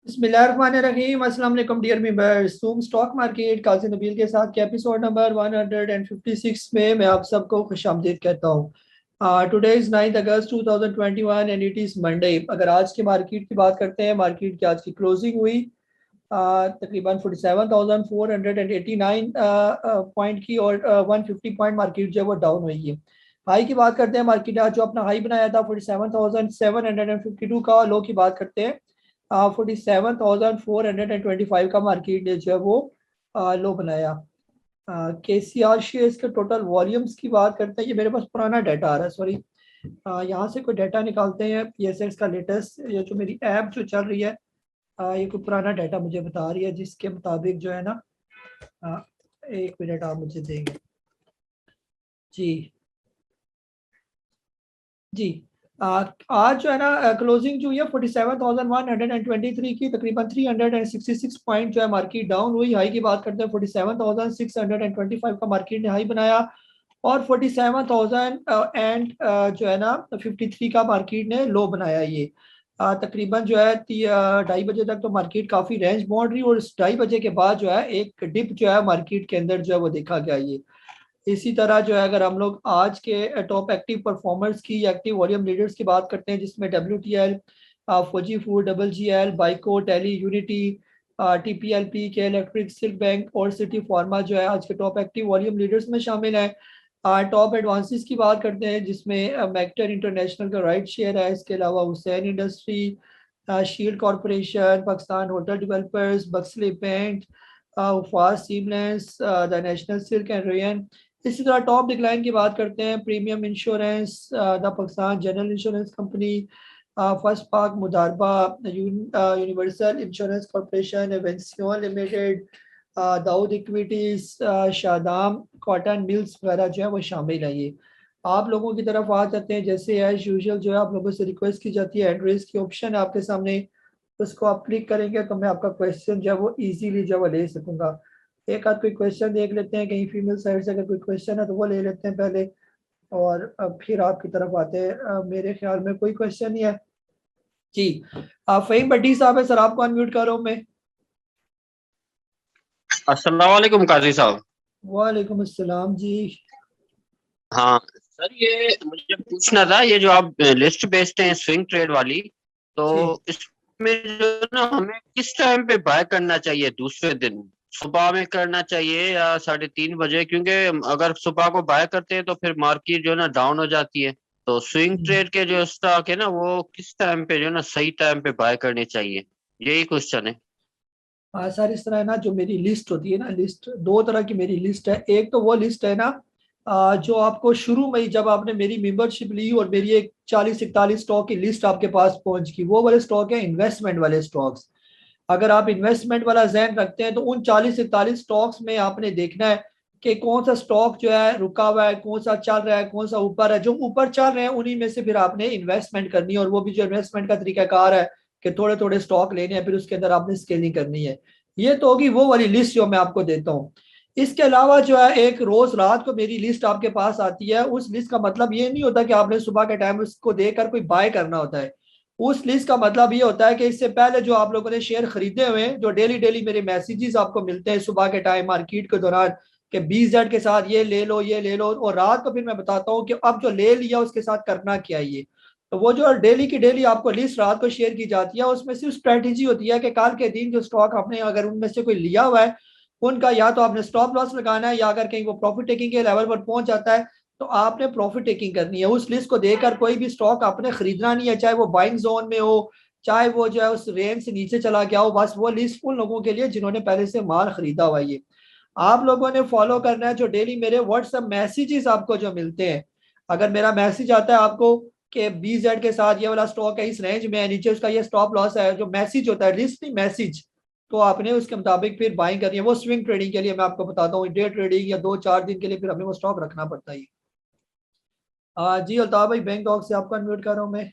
बिस्मिल्लाहिर्रहमानिर्रहीम। अस्सलाम वालेकुम डियर मेंबर्स। सूम स्टॉक मार्केट काजी नबील के साथ के एपिसोड नंबर 156 में मैं आप सबको खुशामदीद कहता हूँ। Today is 9 August 2021 and it is Monday. अगर आज की मार्केट की बात करते हैं, मार्केट की आज की क्लोजिंग हुई तकरीबन 47,489 पॉइंट की और 150 पॉइंट मार्केट जो है वो डाउन हुई है। हाई की बात करते हैं, मार्केट आज जो अपना हाई बनाया था 47,752 का। लो की बात करते हैं 47,425 का मार्केट ने जो है वो लो बनाया। के सी आर शेयर्स के टोटल वॉल्यूम्स की बात करते हैं। ये मेरे पास पुराना डाटा आ रहा है, सॉरी। यहाँ से कोई डाटा निकालते हैं पी एस एक्स का लेटेस्ट। ये जो मेरी ऐप जो चल रही है, ये कोई पुराना डाटा मुझे बता रही है, जिसके मुताबिक जो है ना, आ, एक मिनट आप मुझे देंगे जी। जी आज जो है ना क्लोजिंग जो हुई है 47,123 की, तकरीबन 366 पॉइंट जो है मार्केट डाउन हुई। हाई की बात करते हैं 47,625 का मार्केट ने हाई बनाया और 47,000 एंड जो है ना 53 का मार्केट ने लो बनाया। ये तकरीबन जो है 2:30 बजे तक तो मार्केट काफ़ी रेंज बाउंड रही और इस 2:30 बजे के बाद जो है एक डिप जो है मार्केट के अंदर जो है वो देखा गया। ये इसी तरह जो है, अगर हम लोग आज के टॉप एक्टिव परफॉर्मर्स की, एक्टिव वॉल्यूम लीडर्स की बात करते हैं, जिसमें W T L, Fauji food, double G L, Byco, Tele, Unity, T P L, P K Electric, Silk Bank और सिटी फार्मा जो है आज के टॉप एक्टिव वॉल्यूम लीडर्स में शामिल है। टॉप एडवांसेस की बात करते हैं, जिसमें मैक्टर इंटरनेशनल का राइट शेयर है। इसके अलावा Hussain Industry, Shield Corporation, Pakistan Hotel Developers, Buxly Paint, उफास सीमलेंस, the National Silk and Rayon. इसी तरह टॉप डिक्लाइन की बात करते हैं, Premium Insurance, the Pakistan General Insurance Company, First Pak Modaraba, Universal Insurance Corporation, Avanceon Limited, Dawood Equities, Shadman Cotton Mills वगैरह जो है वो शामिल है। ये आप लोगों की तरफ आ जाते हैं। जैसे एज यूजुअल जो है आप लोगों से रिक्वेस्ट की जाती है, हैंड रेज की ऑप्शन है आपके सामने, उसको आप क्लिक करेंगे तो मैं आपका क्वेश्चन जो है वो इजीली जो है वो ले सकूंगा। एक आध कोई क्वेश्चन देख लेते हैं, कहीं फीमेल साइड से अगर कोई क्वेश्चन है तो वो ले लेते हैं पहले, और अब फिर आपकी तरफ आते हैं। मेरे ख्याल में कोई क्वेश्चन नहीं है जी। फ़हीम भट्टी साहब है, सर आपको अनम्यूट कर रहा हूँ मैं। अस्सलाम वालेकुम काजी साहब। वालेकुम अस्सलाम जी। हाँ सर, ये मुझे पूछना था, ये जो आप लिस्ट बेचते हैं स्विंग ट्रेड वाली, तो जी इसमें जो है ना हमें किस टाइम पे बाय करना चाहिए? दूसरे दिन सुबह में करना चाहिए या 3:30 बजे? क्योंकि अगर सुबह को बाय करते हैं तो फिर मार्केट जो है ना डाउन हो जाती है। तो स्विंग ट्रेड के जो स्टॉक है ना, वो किस टाइम पे जो है ना सही टाइम पे बाय करने चाहिए, यही क्वेश्चन है। हाँ सर, इस तरह है ना, जो मेरी लिस्ट होती है ना, लिस्ट दो तरह की मेरी लिस्ट है। एक तो वो लिस्ट है ना, जो आपको शुरू में ही जब आपने मेरी मेंबरशिप ली और मेरी एक 40-41 स्टॉक की लिस्ट आपके पास पहुंच गई, वो वाले स्टॉक है इन्वेस्टमेंट वाले स्टॉक्स। अगर आप इन्वेस्टमेंट वाला जहन रखते हैं तो उन 40-41 स्टॉक्स में आपने देखना है कि कौन सा स्टॉक जो है रुका हुआ है, कौन सा चल रहा है, कौन सा ऊपर है। जो ऊपर चल रहे हैं उन्हीं में से फिर आपने इन्वेस्टमेंट करनी है, और वो भी जो इन्वेस्टमेंट का तरीकाकार है कि थोड़े थोड़े स्टॉक लेने हैं, फिर उसके अंदर आपने स्केलिंग करनी है। ये तो होगी वो वाली लिस्ट जो मैं आपको देता हूँ। इसके अलावा जो है एक रोज रात को मेरी लिस्ट आपके पास आती है। उस लिस्ट का मतलब ये नहीं होता कि आपने सुबह के टाइम उसको देखकर कोई बाय करना होता है। उस लिस्ट का मतलब ये होता है कि इससे पहले जो आप लोगों ने शेयर खरीदे हुए हैं, जो डेली डेली मेरे मैसेजेस आपको मिलते हैं सुबह के टाइम मार्केट के दौरान कि BZ के साथ ये ले लो, ये ले लो, और रात को फिर मैं बताता हूँ कि अब जो ले लिया उसके साथ करना क्या है। ये तो वो जो डेली की डेली आपको लिस्ट रात को शेयर की जाती है, उसमें सिर्फ स्ट्रेटेजी होती है कि कल के दिन जो स्टॉक आपने अगर उनमें से कोई लिया हुआ है, उनका या तो आपने स्टॉप लॉस लगाना है, या अगर कहीं वो प्रॉफिट टेकिंग के लेवल पर पहुंच जाता है तो आपने प्रॉफिट टेकिंग करनी है। उस लिस्ट को देखकर कोई भी स्टॉक आपने खरीदना नहीं है, चाहे वो बाइंग जोन में हो, चाहे वो जो है उस रेंज से नीचे चला गया हो। बस वो लिस्ट उन लोगों के लिए जिन्होंने पहले से माल खरीदा हुआ है। ये आप लोगों ने फॉलो करना है। जो डेली मेरे व्हाट्सएप मैसेजेस आपको जो मिलते हैं, अगर मेरा मैसेज आता है आपको कि BZ के साथ ये वाला स्टॉक है, इस रेंज में है, नीचे उसका ये स्टॉप लॉस है, जो मैसेज होता है, लिस्ट नहीं मैसेज, तो आपने उसके मुताबिक फिर बाइंग करनी है। वो स्विंग ट्रेडिंग के लिए मैं आपको बताता हूँ, डे ट्रेडिंग या 2-4 दिन के लिए फिर हमें वो स्टॉक रखना पड़ता है। जी अल्ताफ भाई, बैंक टॉक से आपको अनम्यूट कर रहा हूँ मैं।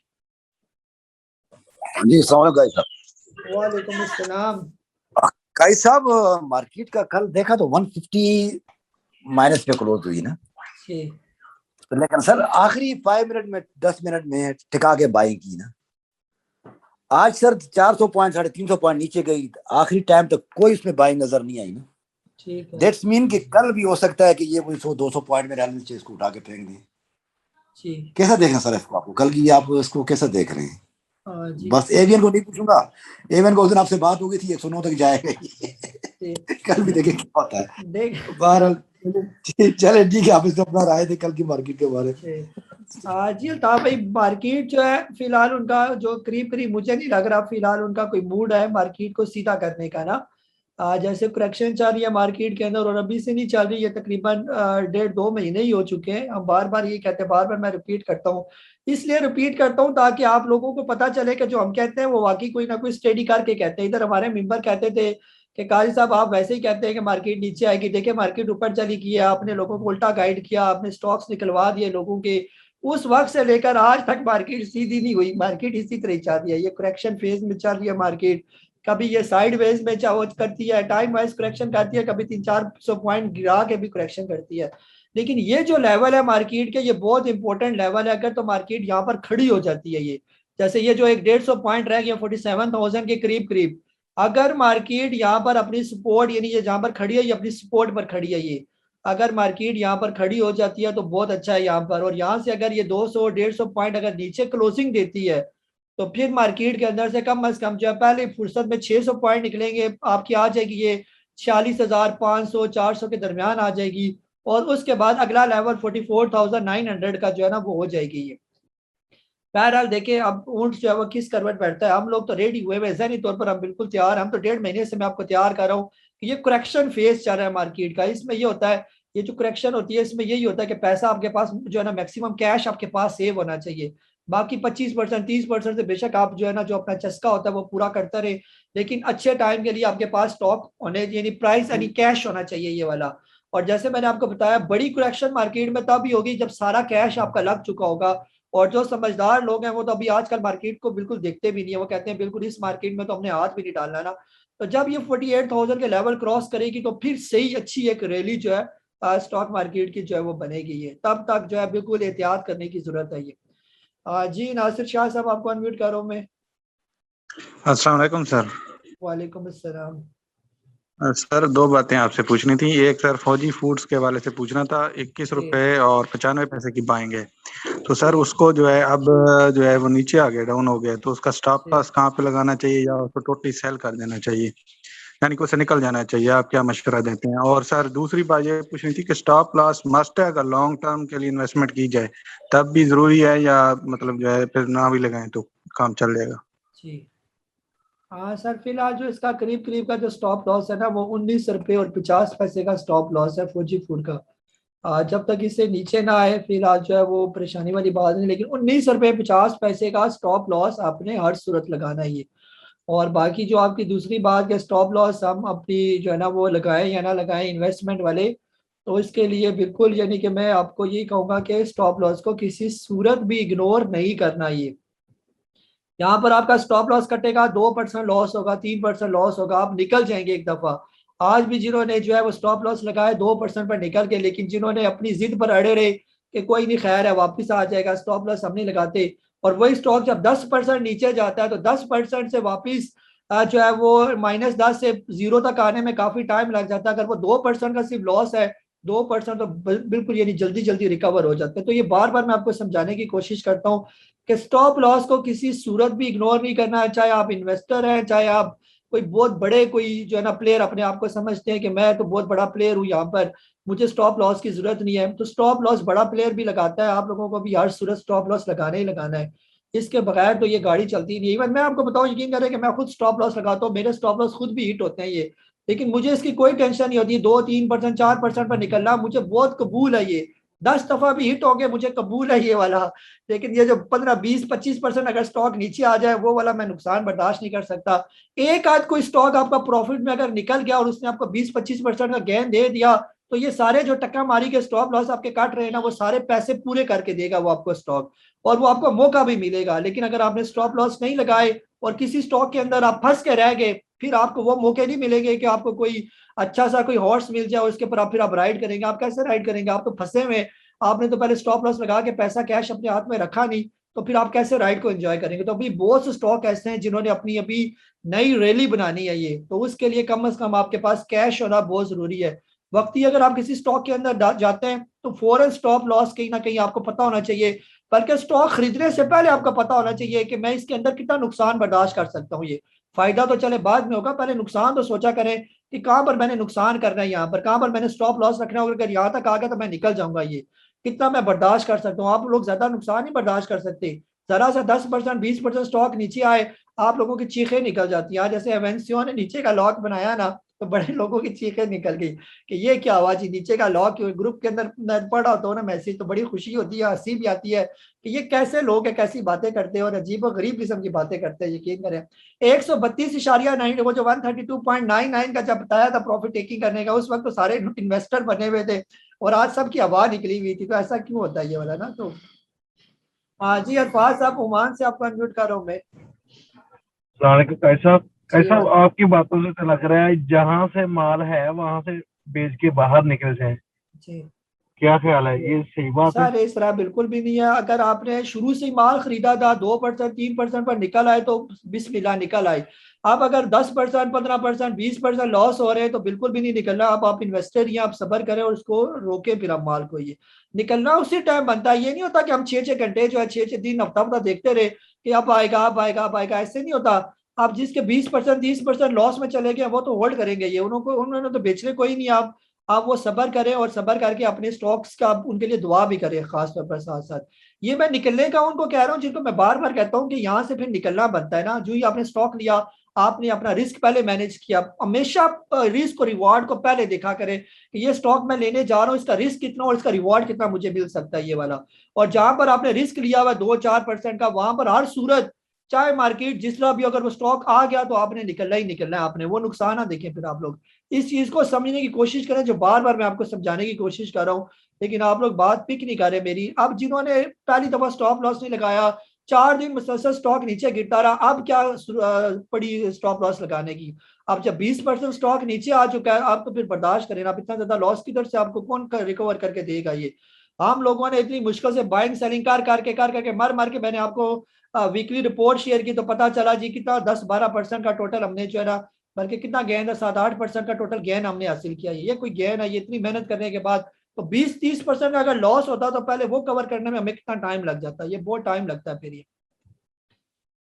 जी सवाल गाई साहब। वालेकुम अस्सलाम। गाई साहब, मार्केट का कल देखा तो 150 माइनस पे क्लोज हुई ना, जी तो लेकिन सर आखिरी 5 मिनट में 10 मिनट में टिका के बाई की ना, आज सर 400 पॉइंट 350 पॉइंट नीचे गई, आखिरी टाइम तक कोई उसमें बाइंग नजर नहीं आई ना। ठीक है दैट्स मीन कि कल भी हो सकता है कि ये कोई 100-200 पॉइंट में रियल नीचे इसको उठा के फेंक दे। जी। कैसा देख रहे हैं सर इसको, आपको कल की आप इसको कैसा देख रहे हैं? हाँ जी। बस एवियन को नहीं पूछूंगा, एवियन को उस दिन आपसे बात हो गई थी 109 तक जाएगा ये। ठीक। कल भी देखें क्या होता है। देख। बहरहाल चले ठीक है, आप इससे अपना राय थे कल की मार्केट के बारे में। जी अल्ताफ भाई, मार्केट जो है फिलहाल उनका जो करीब करीब, मुझे नहीं लग रहा फिलहाल उनका कोई मूड है मार्केट को सीधा करने का ना। जैसे करेक्शन चल रही है मार्केट के अंदर और अभी से नहीं चल रही है, तकरीबन 1.5-2 महीने ही हो चुके हैं। हम बार बार ये कहते हैं, बार बार मैं रिपीट करता हूँ, इसलिए रिपीट करता हूँ ताकि आप लोगों को पता चले कि जो हम कहते हैं वो वाकई कोई ना कोई स्टडी करके कहते हैं। इधर हमारे मेंबर कहते थे कि काजी साहब आप वैसे ही कहते हैं कि मार्केट नीचे आएगी, देखिए मार्केट ऊपर चली गई है, आपने लोगों को उल्टा गाइड किया, आपने स्टॉक्स निकलवा दिए लोगों के। उस वक्त से लेकर आज तक मार्केट सीधी नहीं हुई, मार्केट इसी तरह चल रही है, ये करेक्शन फेज में चल रही है मार्केट। कभी ये साइड वेज में चाहो करती है, टाइम वाइज करेक्शन करती है, कभी 300-400 पॉइंट गिरा के भी करेक्शन करती है। लेकिन ये जो लेवल है मार्केट के, ये बहुत इंपॉर्टेंट लेवल है। अगर तो मार्केट यहाँ पर खड़ी हो जाती है, ये जैसे ये जो एक 150 पॉइंट रह गया 47,000 के करीब करीब, अगर मार्केट यहाँ पर अपनी सपोर्ट, यानी ये जहां पर खड़ी है ये अपनी सपोर्ट पर खड़ी है, ये अगर मार्केट यहाँ पर खड़ी हो जाती है तो बहुत अच्छा है यहाँ पर। और यहाँ से अगर ये 200-150 पॉइंट अगर नीचे क्लोजिंग देती है तो फिर मार्केट के अंदर से कम अज कम जो है पहले फुर्सत में 600 पॉइंट निकलेंगे आपकी, आ जाएगी ये 46,500-400 के दरमियान आ जाएगी। और उसके बाद अगला लेवल 44,900 का जो है ना वो हो जाएगी ये। बहरहाल देखिए अब ऊंट जो है वो किस करवट बैठता है, हम लोग तो रेडी हुए हुए ज़हनी तौर पर हम बिल्कुल तैयार हैं। हम तो 1.5 महीने से मैं आपको तैयार कर रहा हूँ कि ये करेक्शन फेज चल रहा है मार्केट का। इसमें ये होता है, ये जो करेक्शन होती है इसमें यही होता है कि पैसा आपके पास जो है ना मैक्सिमम कैश आपके पास सेव होना चाहिए। बाकी 25% 30% से बेशक आप जो है ना जो अपना चस्का होता है वो पूरा करता रहे, लेकिन अच्छे टाइम के लिए आपके पास स्टॉक होने, यानी प्राइस यानी कैश होना चाहिए ये वाला। और जैसे मैंने आपको बताया, बड़ी करेक्शन मार्केट में तब ही होगी जब सारा कैश आपका लग चुका होगा। और जो समझदार लोग हैं वो तो अभी आजकल मार्केट को बिल्कुल देखते भी नहीं है, वो कहते हैं बिल्कुल इस मार्केट में तो हमने हाथ भी नहीं डालना ना। तो जब ये 48,000 के लेवल क्रॉस करेगी तो फिर सही अच्छी एक रैली जो है स्टॉक मार्केट की जो है वो बनेगी। ये तब तक जो है बिल्कुल एहतियात करने की जरूरत है ये। जी नासिर शाह साहब आपको अनम्यूट कर रहा हूँ मैं। अस्सलाम वालेकुम सर। वालेकुम अस्सलाम। सर दो बातें आपसे पूछनी थी। एक सर फौजी फूड्स के वाले से पूछना था, 21 जी रुपए और 95 पैसे की बाइंग है, तो सर जी उसको जो है अब जो है वो नीचे आ गया, डाउन हो गया, तो उसका स्टॉप जी। लॉस कहाँ पे लगाना चाहिए या उसको टोटली सेल कर देना चाहिए, यानी कि उसे निकल जाना चाहिए? आप क्या मशवरा देते हैं? और सर दूसरी बात ये पूछनी थी कि स्टॉप लॉस मस्ट है अगर लॉन्ग टर्म के लिए इन्वेस्टमेंट की जाए तब भी जरूरी है, या मतलब जो है फिर ना भी लगाएं तो काम चल जाएगा? जी हाँ सर, फिलहाल जो इसका करीब करीब का जो स्टॉप लॉस है ना वो 19 रुपये और 50 पैसे का स्टॉप लॉस है फौजी फूड का। जब तक इससे नीचे ना आए फिलहाल जो है वो परेशानी वाली बात नहीं, लेकिन 19 रुपये 50 पैसे का स्टॉप लॉस आपने हर सूरत लगाना है ये। और बाकी जो आपकी दूसरी बात के स्टॉप लॉस हम अपनी जो है ना वो लगाएं या ना लगाएं इन्वेस्टमेंट वाले, तो इसके लिए बिल्कुल यानी कि मैं आपको यही कहूँगा कि स्टॉप लॉस को किसी सूरत भी इग्नोर नहीं करना। ये यहाँ पर आपका स्टॉप लॉस कटेगा, 2% लॉस होगा, 3% लॉस होगा, आप निकल जाएंगे एक दफा। आज भी जिन्होंने जो है वो स्टॉप लॉस लगाया 2% पर निकल गए, लेकिन जिन्होंने अपनी जिद पर अड़े रहे कि कोई नहीं खैर है वापस आ जाएगा, स्टॉप लॉस हम नहीं लगाते, और वही स्टॉक जब 10% नीचे जाता है तो 10% से वापिस जो है वो -10 से 0 तक आने में काफी टाइम लग जाता है। अगर वो 2% का सिर्फ लॉस है, 2% तो बिल्कुल यानी जल्दी जल्दी रिकवर हो जाते हैं। तो ये बार बार मैं आपको समझाने की कोशिश करता हूँ कि स्टॉप लॉस को किसी सूरत भी इग्नोर नहीं करना है, चाहे आप इन्वेस्टर हैं, चाहे आप कोई बहुत बड़े कोई जो है ना प्लेयर अपने आप को समझते हैं कि मैं तो बहुत बड़ा प्लेयर हूँ यहाँ पर, मुझे स्टॉप लॉस की जरूरत नहीं है। तो स्टॉप लॉस बड़ा प्लेयर भी लगाता है, आप लोगों को भी हर सूरत स्टॉप लॉस लगाना ही लगाना है, इसके बगैर तो ये गाड़ी चलती नहीं। इवन मैं आपको बताऊं, यकीन करें कि मैं खुद स्टॉप लॉस लगाता हूँ, मेरे स्टॉप लॉस खुद भी हिट होते हैं ये, लेकिन मुझे इसकी कोई टेंशन नहीं होती। 2-3% 4% पर निकलना मुझे बहुत कबूल है, ये 10 दफा भी हिट हो गए मुझे कबूल है ये वाला। लेकिन ये जो 15-20-25% अगर स्टॉक नीचे आ जाए वो वाला मैं नुकसान बर्दाश्त नहीं कर सकता। एक आध कोई स्टॉक आपका प्रॉफिट में अगर निकल गया और उसने आपको 20-25% का गेन दे दिया तो ये सारे जो टक्का मारी के स्टॉप लॉस आपके काट रहे हैं ना वो सारे पैसे पूरे करके देगा वो आपको स्टॉक, और वो आपको मौका भी मिलेगा। लेकिन अगर आपने स्टॉप लॉस नहीं लगाए और किसी स्टॉक के अंदर आप फंस के रह गए, फिर आपको वो मौके नहीं मिलेंगे कि आपको कोई अच्छा सा कोई हॉर्स मिल जाए उसके ऊपर आप फिर आप राइड करेंगे। आप कैसे राइड करेंगे, आप तो फंसे हुए, आपने तो पहले स्टॉप लॉस लगा के पैसा कैश अपने हाथ में रखा नहीं, तो फिर आप कैसे राइड को एंजॉय करेंगे। तो अभी बहुत से स्टॉक ऐसे हैं जिन्होंने अपनी अभी नई रैली बनानी है ये, तो उसके लिए कम से कम आपके पास कैश होना बहुत जरूरी है। वक्ती अगर आप किसी स्टॉक के अंदर जाते हैं तो फौरन स्टॉप लॉस कहीं ना कहीं आपको पता होना चाहिए, बल्कि स्टॉक खरीदने से पहले आपको पता होना चाहिए कि मैं इसके अंदर कितना नुकसान बर्दाश्त कर सकता हूँ। ये फायदा तो चले बाद में होगा, पहले नुकसान तो सोचा करें कि कहां पर मैंने नुकसान करना है, यहाँ पर कहां पर मैंने स्टॉप लॉस रखना होगा, अगर यहाँ तक आ गया तो मैं निकल जाऊंगा, ये कितना मैं बर्दाश्त कर सकता हूँ। आप लोग ज्यादा नुकसान नहीं बर्दाश्त कर सकते, जरा सा 10% 20% स्टॉक नीचे आए आप लोगों की चीखें निकल जाती हैं। आज जैसे एवेंसियो ने नीचे का लॉक बनाया ना, तो बड़े लोगों की चीखें निकल गई कि ये क्या हुआ जी, नीचे का लॉक। ग्रुप के अंदर पढ़ा होता हो ना मैसेज, तो बड़ी खुशी होती है, हंसी भी आती है कि ये कैसे लोग है, कैसी बातें करते हैं और अजीब और गरीब किस्म की बातें करते हैं। यकीन करें 132.9 वो जो 132.99 का जब बताया था प्रॉफिट टेकिंग करने का, उस वक्त तो सारे इन्वेस्टर बने हुए थे और आज सबकी आवाज निकली हुई थी। तो ऐसा क्यों होता है ये वाला ना। तो हाँ जी, अरफाज साहब ओमान से आपको अनम्यूट कर रहा हूँ मैं। कैसा जी कैसा आपकी बातों से तो लग रहा है जहां से माल है वहां से बेच के बाहर निकल जाए, जी क्या ख्याल है, ये सही बात है? सर इस तरह बिल्कुल भी नहीं है। अगर आपने शुरू से ही माल खरीदा था 2% 3% पर निकल आए तो बिस्मिल्लाह निकल आए। अब अगर 10% 15% 20% लॉस हो रहे हैं तो बिल्कुल भी नहीं निकलना। अब आप इन्वेस्टर ही आप सब्र करें और उसको रोके, फिर आप माल को ये निकलना उसी टाइम बनता है। ये नहीं होता कि हम 6-6 घंटे जो है 6-6 दिन हफ्ता हफ्ता देखते रहे कि अब आएगा अब आएगा अब आएगा, ऐसे नहीं होता। आप जिसके 20% 30% लॉस में चले गए वो तो होल्ड करेंगे, ये उन्होंने तो बेचने कोई नहीं। आप वो सब्र करें और सब्र करके अपने स्टॉक्स का उनके लिए दुआ भी करें खास तौर पर साथ साथ। ये मैं निकलने का उनको कह रहा हूँ जिनको मैं बार बार कहता हूँ कि यहाँ से फिर निकलना बनता है ना। जो ही आपने स्टॉक लिया, आपने अपना रिस्क पहले मैनेज किया, हमेशा रिस्क और रिवॉर्ड को पहले देखा करें कि ये स्टॉक मैं लेने जा रहा हूँ, इसका रिस्क कितना और इसका रिवॉर्ड कितना मुझे मिल सकता है ये वाला। और जहां पर आपने रिस्क लिया हुआ 2-4% का, वहां पर हर सूरत चाहे मार्केट जिस तरह भी अगर वो स्टॉक आ गया तो आपने निकलना ही निकलना है, आपने वो नुकसान ना देखें। फिर आप लोग इस चीज को समझने की कोशिश करें जो बार बार मैं आपको समझाने की कोशिश कर रहा हूँ, लेकिन आप लोग बात पिक नहीं कर रहे मेरी। अब जिन्होंने पहली दफा स्टॉप लॉस नहीं लगाया, 4 दिन मुसलसल स्टॉक नीचे गिरता रहा, अब क्या पड़ी स्टॉप लॉस लगाने की। अब जब 20% स्टॉक नीचे आ चुका है आप तो फिर बर्दाश्त करें। आप इतना ज्यादा लॉस किधर से आपको कौन रिकवर करके देगा ये। हम लोगों ने इतनी मुश्किल से बाइंग सेलिंग कर करके मर मर के मैंने आपको वीकली रिपोर्ट शेयर की तो पता चला जी कितना 10-12% का टोटल हमने जो है ना, बल्कि कितना गेन है 7-8% का टोटल गेन हमने हासिल किया। ये कोई गेन है? ये इतनी मेहनत करने के बाद तो 20-30% का अगर लॉस होता तो पहले वो कवर करने में हमें कितना टाइम लग जाता है, ये बहुत टाइम लगता है फिर ये।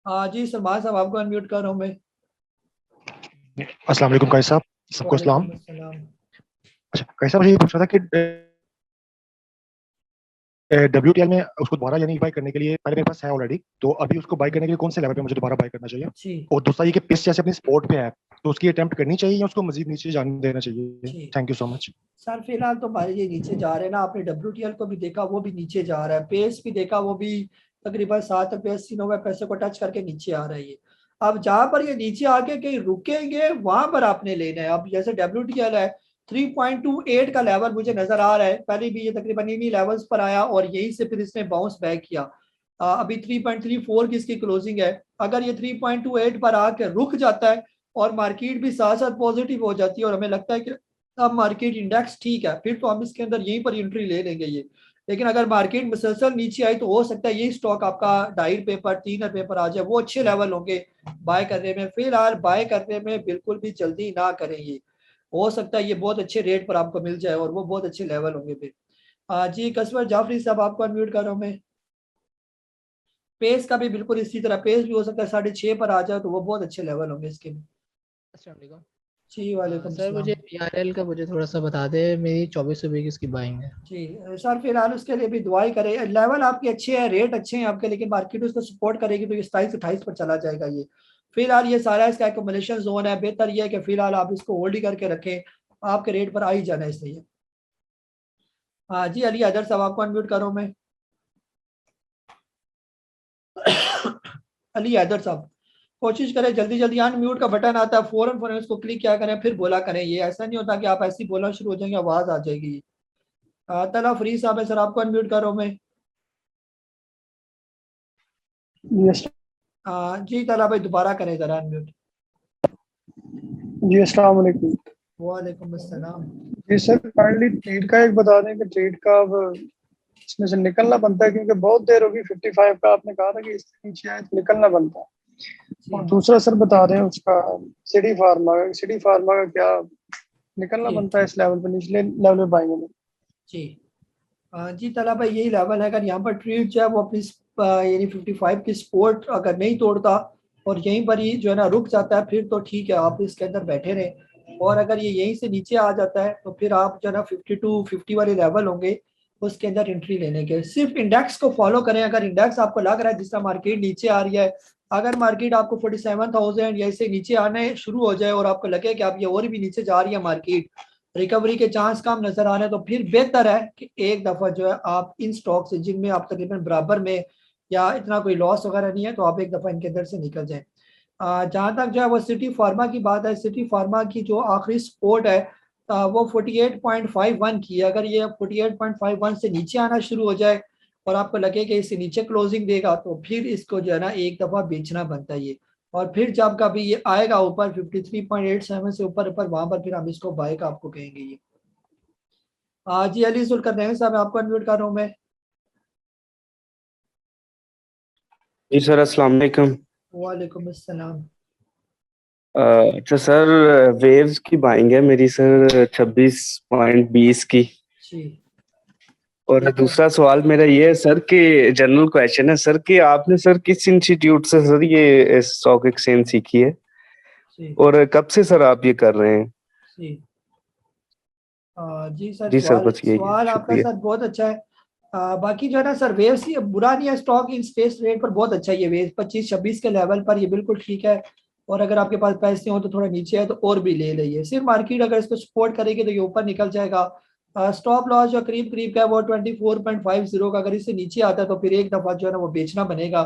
हाँ जी सलमान साहब आपको अनम्यूट कर रहा हूँ मैं। अस्सलाम वालेकुम कायस साहब, सबको सलाम। वालेकुम अस्सलाम। अच्छा कायस साहब, मुझे ये पूछना था कि WTL में उसको दोबारा यानी बाय करने के लिए पहले मेरे पास है ऑलरेडी, तो अभी उसको बाय करने के लिए कौन से लेवल पे मुझे दोबारा बाय करना चाहिए? जी और दूसरा ये कि पेस जैसे अपनी सपोर्ट पे है तो उसकी अटेम्प्ट करनी चाहिए या उसको मजीद नीचे जाने देना चाहिए? Thank you so much sir. फिलहाल तो हमारे ये नीचे जा रहे हैं ना, आपने WTL को भी देखा वो भी नीचे जा रहा है, पेस भी देखा वो भी तकरीबन 7 रुपये 80-90 पैसे को टच करके नीचे आ रहा है ये। अब जहां पर ये नीचे आके कहीं रुकेंगे वहां पर आपने लेना है। अब जैसे WTL है 3.28 का लेवल मुझे नजर आ रहा है, पहले भी ये तकरीबन इन्हीं लेवल्स पर आया और यहीं से फिर इसने बाउंस बैक किया। अभी 3.34 की इसकी क्लोजिंग है। अगर ये 3.28 पर आके रुक जाता है और मार्केट भी साथ साथ पॉजिटिव हो जाती है और हमें लगता है कि अब मार्केट इंडेक्स ठीक है, फिर तो हम इसके अंदर यहीं पर एंट्री ले लेंगे ये। लेकिन अगर मार्केट मुसलसल नीचे आई तो हो सकता है यही स्टॉक आपका 2.5 पे 3 पे पर आ जाए, वो अच्छे लेवल होंगे बाय करने में। फिलहाल बाय करने में बिल्कुल भी जल्दी ना करें, ये हो सकता है ये बहुत अच्छे रेट पर आपको मिल जाए और वो बहुत अच्छे लेवल होंगे फिर। जी कस्बर जाफरी साहब आपको अनम्यूट कर रहा हूँ मैं। पेस का भी बिल्कुल इसी तरह, पेस भी हो सकता है 6.5 पर आ जाए तो वो बहुत अच्छे लेवल होंगे इसके भी। अस्सलाम वालेकुम। जी वालेकुम सर सलाम। मुझे PRL का मुझे थोड़ा सा बता दे, मेरी 24 रुपये की इसकी बाइंग है। जी सर फिलहाल उसके लिए भी दुआई करें, लेवल आपके अच्छे हैं, रेट अच्छे हैं आपके, लेकिन मार्केट उसको सपोर्ट करेगी तो ये 27-28 पर चला जाएगा ये। फिलहाल ये सारा इसका एकोमोडेशन जोन है, बेहतर ये है कि फिलहाल आप इसको होल्ड ही करके रखें, आपके रेट पर आ ही जाना है इसलिए। हाँ जी अली हैदर साहब आपको अनम्यूट करो मैं। अली हैदर साहब कोशिश करें जल्दी जल्दी, अनम्यूट का बटन आता है फौरन फौरन उसको क्लिक किया करें फिर बोला करें। ये ऐसा नहीं होता कि आप ऐसे ही बोलना शुरू हो जाएंगे आवाज आ जाएगी। तला फ्री साहब है सर, आपको अनम्यूट करो मैं। यस जी तला भाई दोबारा करें जरा अनम्यूट। जी अस्सलाम वालेकुम। वालेकुम अस्सलाम। जी सर काइंडली ट्रेड का एक बता दें कि ट्रेड का अब इसमें से निकलना बनता है, क्योंकि बहुत देर होगी 55 का आपने कहा था कि इससे नीचे आए तो निकलना बनता है। और दूसरा सर बता दें उसका सिटी फार्मा का क्या निकलना जी बनता है इस लेवल पे, निचले लेवल पे बाइंग में? जी जी तला भाई, यही लेवल है। अगर यहाँ पर ट्रेड जो है वो अपनी यानी 55 की सपोर्ट अगर नहीं तोड़ता और यहीं पर ही जो है ना रुक जाता है, फिर तो ठीक है, आप इसके अंदर बैठे रहें। और अगर ये यहीं से नीचे आ जाता है तो फिर आप जो है ना 50 वाले लेवल होंगे उसके अंदर एंट्री लेने के। सिर्फ इंडेक्स को फॉलो करें। अगर इंडेक्स आपको लग रहा है जिस तरह मार्केट नीचे आ रही है, अगर मार्केट आपको 47,000 या इससे नीचे आने शुरू हो जाए और आपको लगे कि आप ये और भी नीचे जा रही है मार्केट, रिकवरी के चांस कम नजर आ रहे हैं, तो फिर बेहतर है कि एक दफा जो है आप इन स्टॉक से जिनमें आप तकरीबन बराबर में या इतना कोई लॉस वगैरह नहीं है, तो आप एक दफा इनके अंदर से निकल जाएं। जहाँ तक जो है वो सिटी फार्मा की बात है, सिटी फार्मा की जो आखिरी सपोर्ट है वो 48.51 की है। अगर ये 48.51 से नीचे आना शुरू हो जाए और आपको लगे कि इससे नीचे क्लोजिंग देगा, तो फिर इसको जो है ना एक दफा बेचना बनता है ये। और फिर जब कभी ये आएगा ऊपर 53.87 से ऊपर ऊपर, वहां पर फिर हम इसको बाय का आपको कहेंगे ये। जी अली जुल्करनैन साहब, आपको अनम्यूट कर रहा हूँ मैं। जी सर, अस्सलाम वालेकुम। वालेकुम अस्सलाम। अच्छा सर, वेव्स की बाइंग है मेरी सर 26.20 की। जी और ठीक है दूसरा सवाल मेरा ये है सर कि जनरल क्वेश्चन है सर कि आपने सर किस इंस्टीट्यूट से सर ये स्टॉक एक्सचेंज सीखी है जी और कब से सर आप ये कर रहे हैं? जी जी सर, जी सर, सवाल बस यही है, सवाल आपका शुक्रिया। सर बहुत अच्छा है। बाकी जो है ना सर, वेव्स ही बुरा नहीं है, स्टॉक इन स्पेस रेट पर बहुत अच्छा है ये वेव 25-26 के लेवल पर, ये बिल्कुल ठीक है। और अगर आपके पास पैसे हो तो थोड़ा नीचे है तो और भी ले लीजिए। सिर्फ मार्केट अगर इसको सपोर्ट करेगी तो ये ऊपर निकल जाएगा। स्टॉप लॉस जो करीब करीब का है वो 24.50 का, अगर इससे नीचे आता है तो फिर एक दफा जो है ना वो बेचना बनेगा।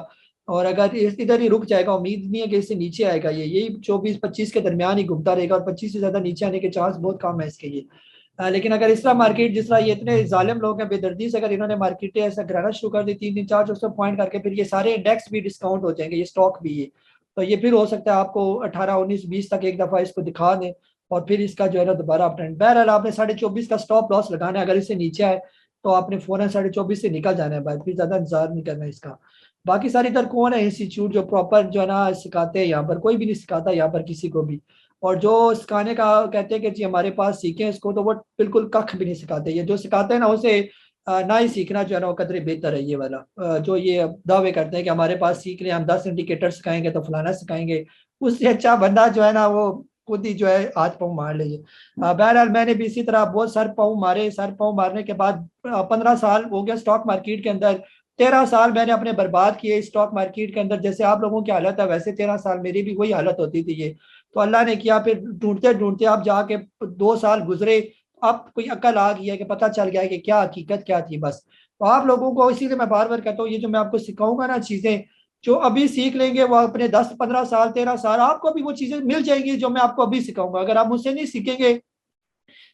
और अगर इधर ही रुक जाएगा, उम्मीद नहीं है कि इससे नीचे आएगा, ये यही 24-25 के दरमियान ही घूमता रहेगा और 25 से ज्यादा नीचे आने के चांस बहुत कम है इसके ये। लेकिन अगर इस तरह मार्केट जिस तरह ये इतने जालिम लोग हैं बेदर्दी से, अगर इन्होंने मार्केटें ऐसा गिराना शुरू कर दी 3-4 पॉइंट करके, फिर ये सारे इंडेक्स भी डिस्काउंट हो जाएंगे, ये स्टॉक भी ये। तो ये फिर हो सकता है आपको 18, 19, 20 तक एक दफा इसको दिखा दें और फिर इसका जो है ना दोबारा आप ट्रेंड। बहरहाल आपने 24.5 का स्टॉप लॉस लगाना है। अगर इससे नीचे आए तो आपने फौरन 24.5 से निकल जाना है भाई, फिर ज्यादा इंतजार नहीं करना इसका। बाकी सारी इधर कौन है इंस्टीट्यूट जो प्रॉपर जो है ना सिखाते हैं? यहाँ पर कोई भी नहीं सिखाता यहाँ पर किसी को भी। और जो सिखाने का कहते हैं कि जी हमारे पास सीखें इसको, तो वो बिल्कुल कख भी नहीं सिखाते। ये जो सिखाते हैं ना उसे ना ही सीखना जो है ना वो कदरे बेहतर है। ये वाला जो ये दावे करते हैं कि हमारे पास सीख रहे हैं, हम 10 इंडिकेटर सिखाएंगे तो फलाना सिखाएंगे, उससे अच्छा बंदा जो है ना वो खुद ही जो है हाथ पाँव मार लीजिए। बहरहाल मैंने भी इसी तरह बहुत सर पाँव मारे। सर पाँव मारने के बाद 15 साल हो गया स्टॉक मार्केट के अंदर। 13 साल मैंने अपने बर्बाद किए स्टॉक मार्केट के अंदर। जैसे आप लोगों की हालत है वैसे 13 साल मेरी भी वही हालत होती थी ये। तो अल्लाह ने किया, फिर ढूंढते ढूंढते अब जाके 2 साल गुजरे, अब कोई अकल आ गई है कि पता चल गया है कि क्या हकीकत क्या थी बस। तो आप लोगों को इसीलिए मैं बार बार कहता हूँ, ये जो मैं आपको सिखाऊंगा ना चीजें, जो अभी सीख लेंगे वो अपने 10-15 साल 13 साल आपको भी वो चीजें मिल जाएंगी जो मैं आपको अभी सिखाऊंगा। अगर आप मुझसे नहीं सीखेंगे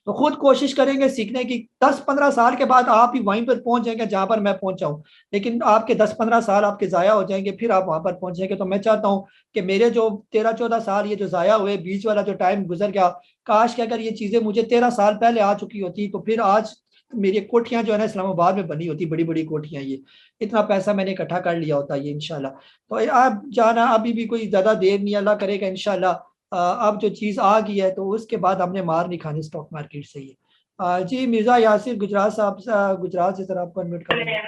तो खुद कोशिश करेंगे सीखने की, 10-15 साल के बाद आप ही वहीं पर पहुंच जाएंगे जहां पर मैं पहुंचा हूं। लेकिन आपके 10-15 साल आपके जाया हो जाएंगे, फिर आप वहां पर पहुंचेंगे। तो मैं चाहता हूं कि मेरे जो 13-14 साल ये जो जाया हुए, बीच वाला जो टाइम गुजर गया, काश कि अगर ये चीजें मुझे 13 साल पहले आ चुकी होती तो फिर आज मेरी कोठियां जो है ना इस्लामाबाद में बनी होती, बड़ी बड़ी कोठियां। ये इतना पैसा मैंने इकट्ठा कर लिया होता ये इंशाल्लाह। तो आप जाना, अभी भी कोई ज्यादा देर नहीं, अल्लाह करेगा इंशाल्लाह। अब जो चीज आ गई है तो उसके बाद हमने मार नहीं खानी स्टॉक मार्केट से ही। जी मिर्जा यासिर गुजरात साहब, गुजरात से सर आपको अनम्यूट कर रहे हैं।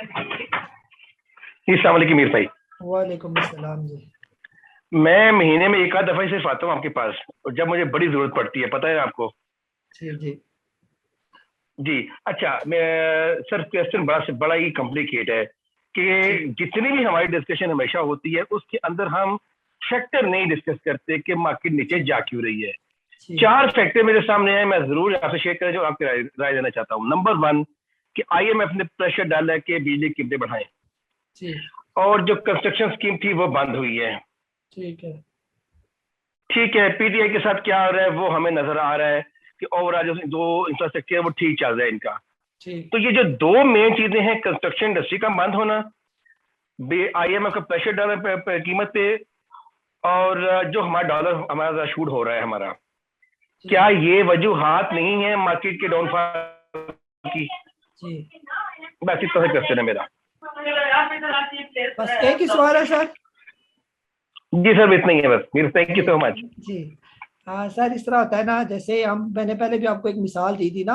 अस्सलाम वालेकुम मीर भाई। वालेकुम अस्सलाम जी। मैं महीने में एक आध दफा ही सिर्फ आता हूँ आपके पास, और जब मुझे बड़ी जरूरत पड़ती है, पता है आपको। जी जी जी अच्छा, मैं सर क्वेश्चन बड़ा से बड़ा ही कॉम्प्लिकेट है कि जितनी भी हमारी डिस्कशन हमेशा होती है उसके अंदर हम फैक्टर नहीं डिस्कस करते कि मार्केट नीचे जा क्यों रही है। जी 4 फैक्टर मेरे सामने है, मैं जरूर आपसे शेयर करें जो आपकी राय देना चाहता हूँ। नंबर 1 कि IMF ने प्रेशर डाला है कि बिजली की कीमतें बढ़ाएं, जी और जो कंस्ट्रक्शन स्कीम थी वो बंद हुई है। ठीक है। ठीक है, PTI के साथ क्या हो रहा है वो हमें नजर आ रहा है कि ओवरऑल जो इंफ्रास्ट्रक्चर है वो ठीक चल रहा है इनका। ठीक तो ये जो 2 मेन चीजें हैं, कंस्ट्रक्शन इंडस्ट्री का बंद होना, IMF का प्रेशर डालर कीमत पे, और जो हमारा डॉलर हमारा शूट हो रहा है हमारा, क्या ये वजूहात नहीं है मार्केट के डाउनफॉल की? जी बस इतना सा क्वेश्चन है मेरा। बस एक ही सवाल है सर। जी सर इतना ही है बस। Thank you so much. जी हाँ सर, इस तरह होता है ना, जैसे मैंने पहले भी आपको एक मिसाल दी थी ना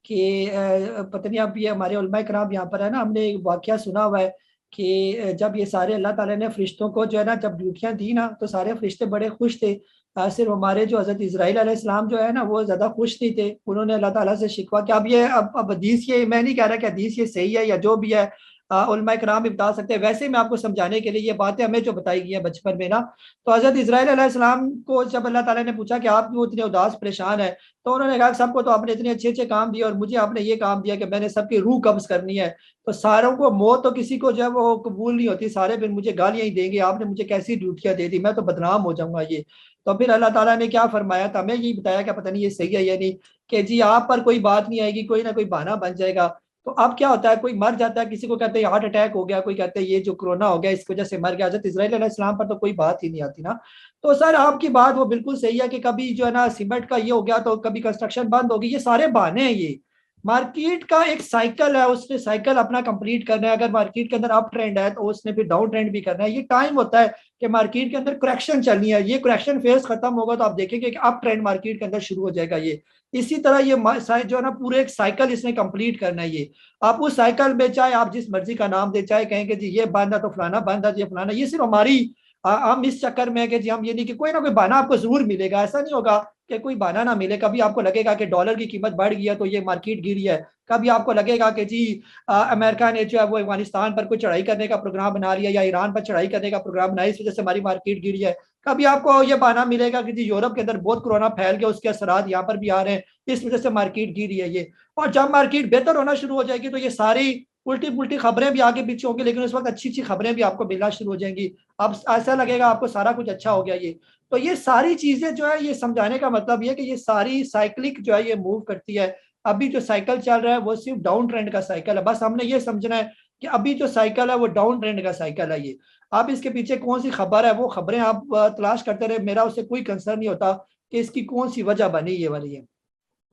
कि पता नहीं, अब ये हमारे उलमा कराम यहाँ पर है ना, हमने एक वाकया सुना हुआ है कि जब ये सारे अल्लाह ताला ने फरिश्तों को जो है ना जब ड्यूटियां दी ना, तो सारे फरिश्ते बड़े खुश थे। सिर्फ हमारे जो हजरत इजराइल अलैहिस्सलाम जो है ना, वो ज्यादा खुश नहीं थे। उन्होंने अल्लाह ताला से शिकवा कि अब हदीस ये, मैं नहीं कह रहा कि हदीस ये सही है या जो भी है, उलमा कराम भी बता सकते हैं। वैसे ही मैं आपको समझाने के लिए ये बातें हमें जो बताई गई है बचपन में ना, तो हजरत इजराइल अलैहिस्सलाम को जब अल्लाह ताला ने पूछा कि आप क्यों इतने उदास परेशान है, तो उन्होंने कहा सबको तो आपने इतने अच्छे अच्छे काम दिए और मुझे आपने ये काम दिया कि मैंने सबकी रूह कब्ज करनी है। तो सारों को मौत तो किसी को जब वो कबूल नहीं होती, सारे फिर मुझे गालियां ही देंगे, आपने मुझे कैसी ड्यूटियां दे दी, मैं तो बदनाम हो जाऊंगा ये। तो फिर अल्लाह ताला ने क्या फरमाया था, हमें यही बताया कि पता नहीं ये सही है या नहीं, कि जी आप पर कोई बात नहीं आएगी, कोई ना कोई बहाना बन जाएगा। तो अब क्या होता है, कोई मर जाता है, किसी को कहते हैं हार्ट अटैक हो गया, कोई कहते हैं ये जो कोरोना हो गया इस वजह से मर गया। हज़रत इस्राईल अलैहिस्सलाम पर तो कोई बात ही नहीं आती ना। तो सर आपकी बात वो बिल्कुल सही है कि कभी जो है ना सीमेंट का ये हो गया तो कभी कंस्ट्रक्शन बंद होगी, ये सारे बहाने हैं। ये मार्केट का एक साइकिल है, उसने साइकिल अपना कंप्लीट करना है। अगर मार्केट के अंदर अप ट्रेंड है तो उसने फिर डाउन ट्रेंड भी करना है। ये टाइम होता है कि मार्केट के अंदर करेक्शन चलनी है, ये करेक्शन फेज खत्म होगा तो आप देखेंगे कि अप ट्रेंड मार्केट के अंदर शुरू हो जाएगा। ये इसी तरह ये जो है ना पूरे एक साइकिल इसने कंप्लीट करना है। ये आप उस साइकिल में चाहे आप जिस मर्जी का नाम दे, चाहे कहेंगे जी ये बंद है तो फलाना बंद है, ये फलाना, ये सिर्फ हमारी हम इस चक्कर में है कि जी हम ये नहीं कि कोई ना कोई बहाना आपको जरूर मिलेगा। ऐसा नहीं होगा कि कोई बहाना ना मिले। कभी आपको लगेगा कि डॉलर की कीमत बढ़ गई है तो ये मार्केट गिरी है, कभी आपको लगेगा कि जी अमेरिका ने जो है वो अफगानिस्तान पर कोई चढ़ाई करने का प्रोग्राम बना लिया या ईरान पर चढ़ाई करने का प्रोग्राम बनाया, इस वजह से हमारी मार्केट गिरी है। कभी आपको ये बहाना मिलेगा कि जी यूरोप के अंदर बहुत कोरोना फैल गया, उसके असरात यहाँ पर भी आ रहे हैं, इस वजह से मार्केट गिरी है ये। और जब मार्केट बेहतर होना शुरू हो जाएगी तो ये सारी उल्टी पुल्टी खबरें भी आगे पीछे होंगी, लेकिन उस वक्त अच्छी अच्छी खबरें भी आपको मिलना शुरू हो जाएंगी। अब ऐसा लगेगा आपको सारा कुछ अच्छा हो गया ये। तो ये सारी चीजें जो है, ये समझाने का मतलब ये कि ये सारी साइक्लिक जो है ये मूव करती है। अभी जो साइकिल चल रहा है वो सिर्फ डाउन ट्रेंड का साइकिल है। बस हमने ये समझना है कि अभी जो साइकिल है वो डाउन ट्रेंड का साइकिल है। ये आप इसके पीछे कौन सी खबर है वो खबरें आप तलाश करते रहे, मेरा उससे कोई कंसर्न नहीं होता कि इसकी कौन सी वजह बनी ये वाली है।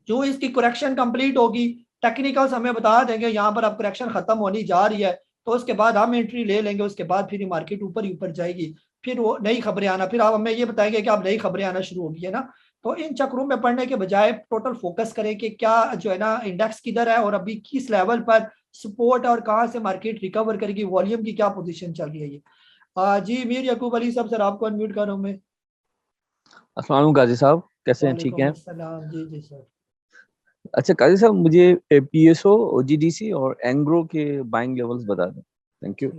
जो इसकी करेक्शन कंप्लीट होगी, टेक्निकल्स हमें बता देंगे यहाँ पर अब करेक्शन खत्म होनी जा रही है, तो उसके बाद हम एंट्री ले लेंगे। उसके बाद फिर मार्केट ऊपर ही ऊपर जाएगी, फिर वो नई खबरें आना, फिर आप हमें ये बताएंगे कि अब नई खबरें आना शुरू होगी है ना। तो इन चक्रों में पढ़ने के बजाय टोटल फोकस करें कि क्या जो है ना इंडेक्स किधर है और अभी किस लेवल पर सपोर्ट और कहाँ से मार्केट रिकवर करेगी, वॉल्यूम की क्या पोजीशन चल रही है ये। जी मीर यकूब अली साहब, सर आपको अनम्यूट कर रहा हूं मैं। अस्सलाम वालेकुम काजी साहब, कैसे हैं? ठीक हैं? अस्सलाम। जी जी सर। अच्छा काजी साहब, मुझे पीएसओ, ओजीडीसी और एंग्रो के बाइंग लेवल्स बता दें। Thank you.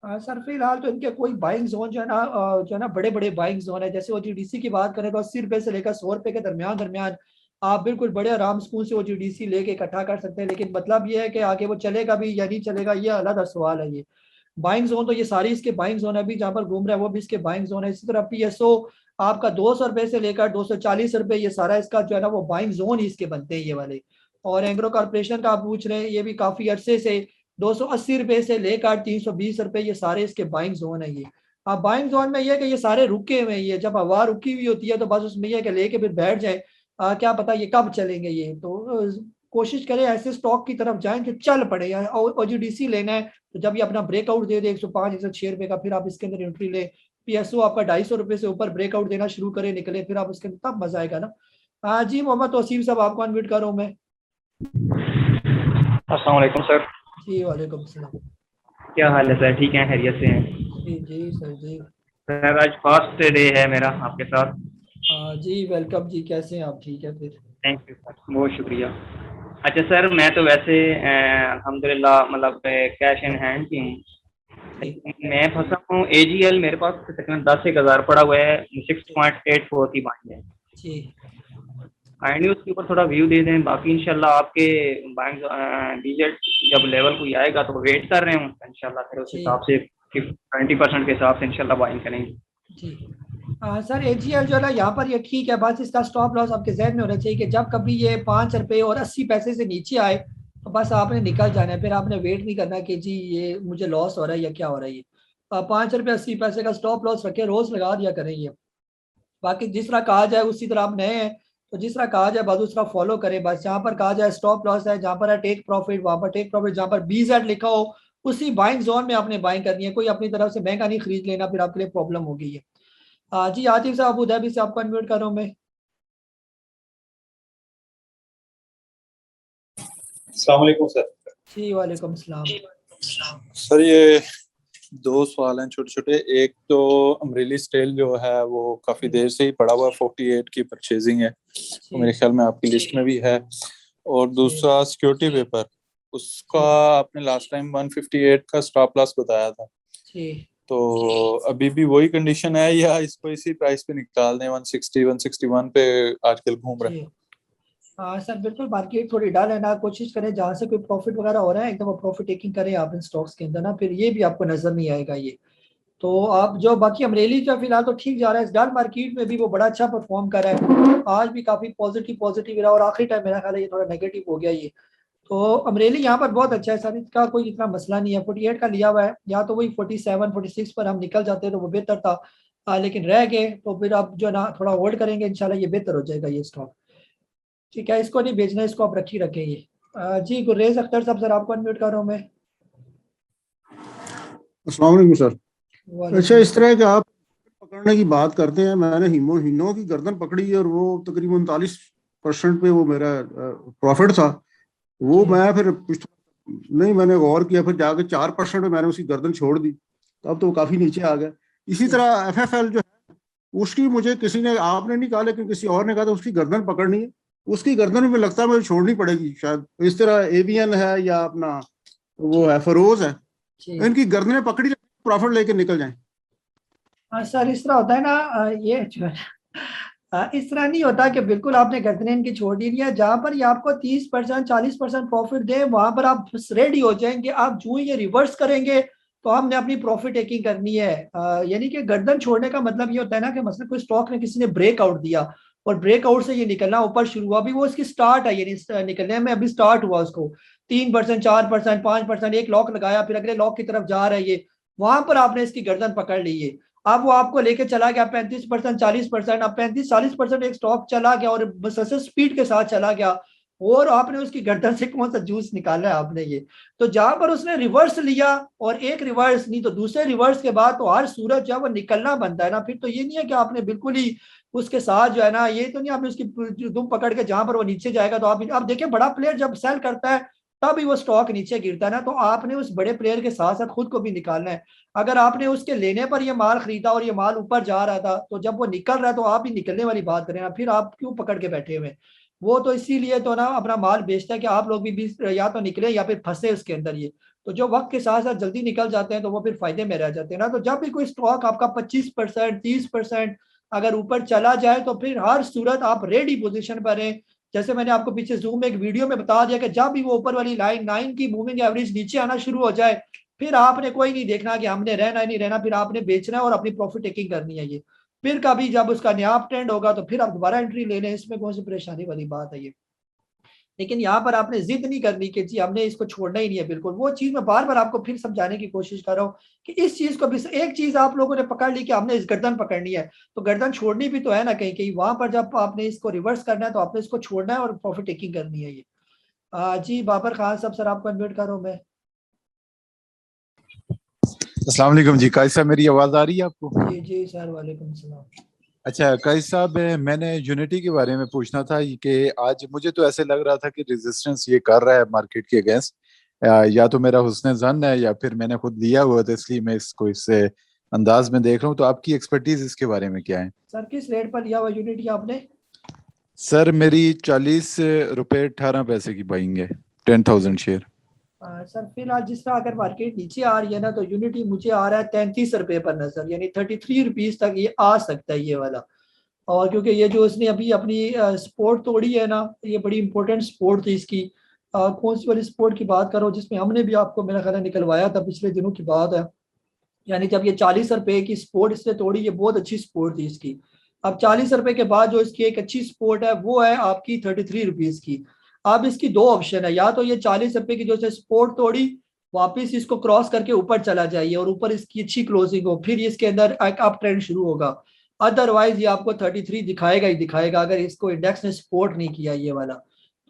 सर फिलहाल तो इनके कोई बाइंग जोन जो है ना बड़े बड़े बाइंग जोन है। जैसे ओजीडीसी की बात करें तो 80 रुपए से लेकर 100 रुपए के दरमियान दरमियान आप बिल्कुल बड़े आराम सुकून से ओजीडीसी लेके इकट्ठा कर सकते हैं। लेकिन मतलब ये है कि आगे वो चलेगा भी या नहीं चलेगा, ये अलग सवाल है। ये बाइंग जोन तो ये सारी इसके बाइंग जोन है। अभी जहाँ पर घूम रहा है वो भी इसके बाइंग जोन है। इसी तरह पीएसओ आपका 200 रुपए से लेकर 240 रुपए, ये सारा इसका जो है ना वो बाइंग जोन ही इसके बनते हैं ये वाले। और एंग्रो कॉर्पोरेशन का आप पूछ रहे हैं, ये भी काफी अरसे से 280 रुपए से लेकर 320 रुपए, ये सारे इसके बाइंग जोन है। ये अब बाइंग जोन में ये है कि ये सारे रुके हुए हैं। ये जब हवा रुकी हुई होती है तो बस उसमें ये है कि लेके फिर बैठ जाए, क्या पता ये कब चलेंगे ये। तो कोशिश करें ऐसे स्टॉक की तरफ जाएं जो चल पड़े। ओजीडीसी लेना है तो जब ये अपना ब्रेकआउट दे दे 105 106 रुपए का, फिर आप इसके अंदर एंट्री ले। पीएसओ आपका 250 रुपए से ऊपर ब्रेकआउट देना शुरू करे, निकले, फिर आप उसके अंदर तब मजा आएगा ना। जी मोहम्मद तौसीफ साहब आपको अनम्यूट कर रहा हूं मैं। अस्सलाम वालेकुम सर। जी वालेकुम सलाम। क्या हाल है सर? ठीक है, खैरियत से हैं? जी जी सर। जी सर आज फर्स्ट डे है मेरा आपके साथ। जी वेलकम जी, कैसे हैं आप? ठीक है फिर। थैंक यू सर, बहुत शुक्रिया। अच्छा सर, मैं तो वैसे अल्हम्दुलिल्लाह मतलब कैश इन हैंड की हूँ। मैं फंसा हूँ एजीएल, मेरे पास तकरीबन 10,000 पड़ा हुआ है, 6.84 की बाइंग है जी। काइंडली उसके ऊपर थोड़ा व्यू दे दें। बाकी इंशाल्लाह आपके बाइंग डिजिट जब लेवल कोई आएगा तो वेट कर रहे हूँ इंशाल्लाह, फिर उस हिसाब से 20% के हिसाब से इंशाल्लाह बाइंग करेंगे जी। सर एजीएल जो है यहाँ पर ये ठीक है, बस इसका स्टॉप लॉस आपके जहन में होना चाहिए कि जब कभी ये 5 रुपए और 80 पैसे से नीचे आए तो बस आपने निकल जाना है। फिर आपने वेट नहीं करना कि जी ये मुझे लॉस हो रहा है या क्या हो रहा है। ये 5 रुपए 80 पैसे का स्टॉप लॉस रखे, रोज लगा दिया करें ये। बाकी जिस तरह कहा जाए उसी तरह आप नए हैं तो जिस तरह कहा जाए बस दूसरा फॉलो करें। बस जहाँ पर कहा जाए स्टॉप लॉस है, जहाँ पर है टेक प्रॉफिट वहाँ पर टेक प्रॉफिट, जहाँ पर BZ लिखा हो उसी बाइंग जोन में आपने बाइंग करनी है। कोई अपनी तरफ से महंगा नहीं खरीद लेना, फिर आपके लिए प्रॉब्लम हो गई है। जी आतिफ साहब अबू धाबी से आपको अनम्यूट कर रहा हूँ मैं। अस्सलाम वालेकुम सर। जी वालेकुम सलाम। सर ये दो सवाल हैं छोटे छोटे। एक तो अमरीली स्टील जो है वो काफी देर से ही पड़ा हुआ, 48 की परचेजिंग है, तो मेरे ख्याल में आपकी लिस्ट में भी है। और दूसरा सिक्योरिटी पेपर, उसका आपने लास्ट टाइम 158 का स्टॉप लॉस बताया था, तो अभी भी वही कंडीशन है या इसको इसी प्राइस पे निकाल दें? 160 161 पे आजकल घूम रहे हैं। हाँ सर बिल्कुल, मार्केट थोड़ी डाल है ना, कोशिश करें जहाँ से कोई प्रॉफिट वगैरह हो रहा है एकदम प्रॉफिट टेकिंग करें आप इन स्टॉक्स के अंदर ना, फिर ये भी आपको नजर नहीं आएगा ये। तो आप जो बाकी अमरेली का फिलहाल तो ठीक जा रहा है, डॉलर मार्केट में भी वो बड़ा अच्छा परफॉर्म कर रहा है, आज भी काफी पॉजिटिव रहा, और आखिरी टाइम मेरा ख्याल है ये थोड़ा नेगेटिव हो गया ये। तो अमरेली यहाँ पर बहुत अच्छा है सर, इसका कोई इतना मसला नहीं है। 48 का लिया हुआ है, या तो वही 47 46 पर हम निकल जाते तो वो बेहतर था, लेकिन रह गए तो फिर अब जो ना थोड़ा होल्ड करेंगे इंशाल्लाह ये बेहतर हो जाएगा ये स्टॉक। ठीक है, इसको नहीं बेचना, इसको आप रखी रखें ये। जी गुरेज अख्तर साहब सर आपको अनम्यूट कर रहा हूँ मैं। अस्सलाम वालेकुम सर। अच्छा, इस तरह के आप पकड़ने की बात करते हैं, मैंने हिनो की गर्दन पकड़ी और वो तकरीबन 39% पे वो मेरा प्रॉफिट था। वो मैं फिर नहीं, मैंने गौर किया, फिर जाके 4% पे मैंने उसकी गर्दन छोड़ दी, तो अब तो काफी नीचे आ गया। इसी तरह FFL जो है उसकी मुझे किसी ने, आपने नहीं कहा लेकिन किसी और ने कहा था उसकी गर्दन पकड़नी है, उसकी गर्दन में लगता है मुझे छोड़नी पड़ेगी शायद। इस तरह ABN है या अपना वो है फरोज है, इनकी गर्दनें पकड़ी प्रॉफिट लेके निकल जाएं। हाँ सर इस तरह होता है ना, ये जो है इस तरह नहीं होता कि बिल्कुल आपने गर्दनें इनकी छोड़ दी है। जहाँ पर ये आपको 30% 40% प्रॉफिट दे वहां पर आप रेडी हो जाएंगे। आप जो ये रिवर्स करेंगे तो हमने अपनी प्रॉफिट टेकिंग करनी है। यानी कि गर्दन छोड़ने का मतलब ये होता है ना कि मतलब कोई स्टॉक ने किसी ने ब्रेकआउट दिया और ब्रेकआउट से ये निकलना ऊपर शुरू हुआ, अभी वो इसकी स्टार्ट है, यानी निकलने में अभी स्टार्ट हुआ उसको 3% 4% 5% एक लॉक लगाया, फिर अगले लॉक की तरफ जा रहा है ये, वहां पर आपने इसकी गर्दन पकड़ ली है। अब वो आपको लेके चला गया 35% 40%, अब 35-40% एक स्टॉक चला गया और मुसलसल स्पीड के साथ चला गया, और आपने उसकी गर्दन से कौन सा जूस निकाला है आपने ये। तो जहां पर उसने रिवर्स लिया और एक रिवर्स नहीं तो दूसरे रिवर्स के बाद तो हर सूरत जो है वो निकलना बनता है ना। फिर तो ये नहीं है कि आपने बिल्कुल ही उसके साथ जो है ना, ये तो नहीं आपने उसकी दुम पकड़ के जहां पर वो नीचे जाएगा तो आप देखिए बड़ा प्लेयर जब सेल करता है तभी वो स्टॉक नीचे गिरता है ना, तो आपने उस बड़े प्लेयर के साथ साथ खुद को भी निकालना है। अगर आपने उसके लेने पर ये माल खरीदा और ये माल ऊपर जा रहा था तो जब वो निकल रहा है तो आप भी निकलने वाली बात करें ना, फिर आप क्यों पकड़ के बैठे हुए? वो तो इसीलिए तो ना अपना माल बेचता है कि आप लोग भी या तो निकले या फिर फंसे उसके अंदर ये। तो जो वक्त के साथ साथ जल्दी निकल जाते हैं तो वो फिर फायदे में रह जाते हैं ना। तो जब भी कोई स्टॉक आपका 25% 30% अगर ऊपर चला जाए तो फिर हर सूरत आप रेडी पोजीशन पर रहें। जैसे मैंने आपको पीछे जूम में एक वीडियो में बता दिया कि जब भी वो ऊपर वाली लाइन 9 की मूविंग एवरेज नीचे आना शुरू हो जाए फिर आपने कोई नहीं देखना कि हमने रहना नहीं रहना, फिर आपने बेचना है और अपनी प्रॉफिट टेकिंग करनी है ये। फिर कभी जब उसका नया ट्रेंड होगा तो फिर आप दोबारा एंट्री ले लें, इसमें कौन सी परेशानी वाली बात है ये। लेकिन यहाँ पर आपने जिद नहीं करनी कि जी हमने इसको छोड़ना ही नहीं है बिल्कुल। वो चीज मैं बार बार आपको फिर समझाने की कोशिश कर रहा हूँ कि इस चीज को भी, एक चीज आप लोगों ने पकड़ ली कि हमने इस गर्दन पकड़नी है तो गर्दन छोड़नी भी तो है ना कहीं कहीं। वहां पर जब आपने इसको रिवर्स करना है तो आपने इसको छोड़ना है और प्रॉफिट टेकिंग करनी है ये। जी बाबर खान साहब सर आपको अनम्यूट कर रहा हूँ मैं। अस्सलाम वालेकुम जी, काजी साहब मेरी आवाज आ रही है आपको? जी जी सर वालेकुम सलाम। अच्छा काजी साहब, मैंने यूनिटी के बारे में पूछना था कि आज मुझे तो ऐसे लग रहा था कि रेजिस्टेंस ये कर रहा है मार्केट के अगेंस्ट, या तो मेरा हुस्न ज़न है या फिर मैंने खुद लिया हुआ था इसलिए मैं इसको इससे अंदाज में देख रहा हूँ। तो आपकी एक्सपर्टीज इसके बारे में क्या है? सर किस रेट पर लिया हुआ यूनिटी आपने? सर मेरी 40 रुपए 18 पैसे की बाइंग है, 10,000 शेयर। सर फिलहाल जिस तरह अगर मार्केट नीचे आ रही है ना तो यूनिटी मुझे आ रहा है 33 रुपए पर नजर, यानी 33 रुपीज तक ये आ सकता है ये वाला। और क्योंकि ये जो इसने अभी अपनी सपोर्ट तोड़ी है ना, ये बड़ी इंपॉर्टेंट सपोर्ट थी इसकी। कौन सी वाली सपोर्ट की बात करो जिसमें हमने भी आपको मेरा ख्याल निकलवाया था, पिछले दिनों की बात है। यानी जब ये 40 रुपए की सपोर्ट इसने तोड़ी, ये बहुत अच्छी सपोर्ट थी इसकी। अब 40 रुपए के बाद जो इसकी एक अच्छी सपोर्ट है वो है आपकी 33 रुपीज की। अब इसकी दो ऑप्शन है, या तो ये 40 रुपए की जो से सपोर्ट तोड़ी वापस इसको क्रॉस करके ऊपर चला जाइए और ऊपर इसकी अच्छी क्लोजिंग हो, फिर इसके अंदर एक अप ट्रेंड शुरू होगा। अदरवाइज ये आपको 33 दिखाएगा ही दिखाएगा अगर इसको इंडेक्स ने सपोर्ट नहीं किया ये वाला।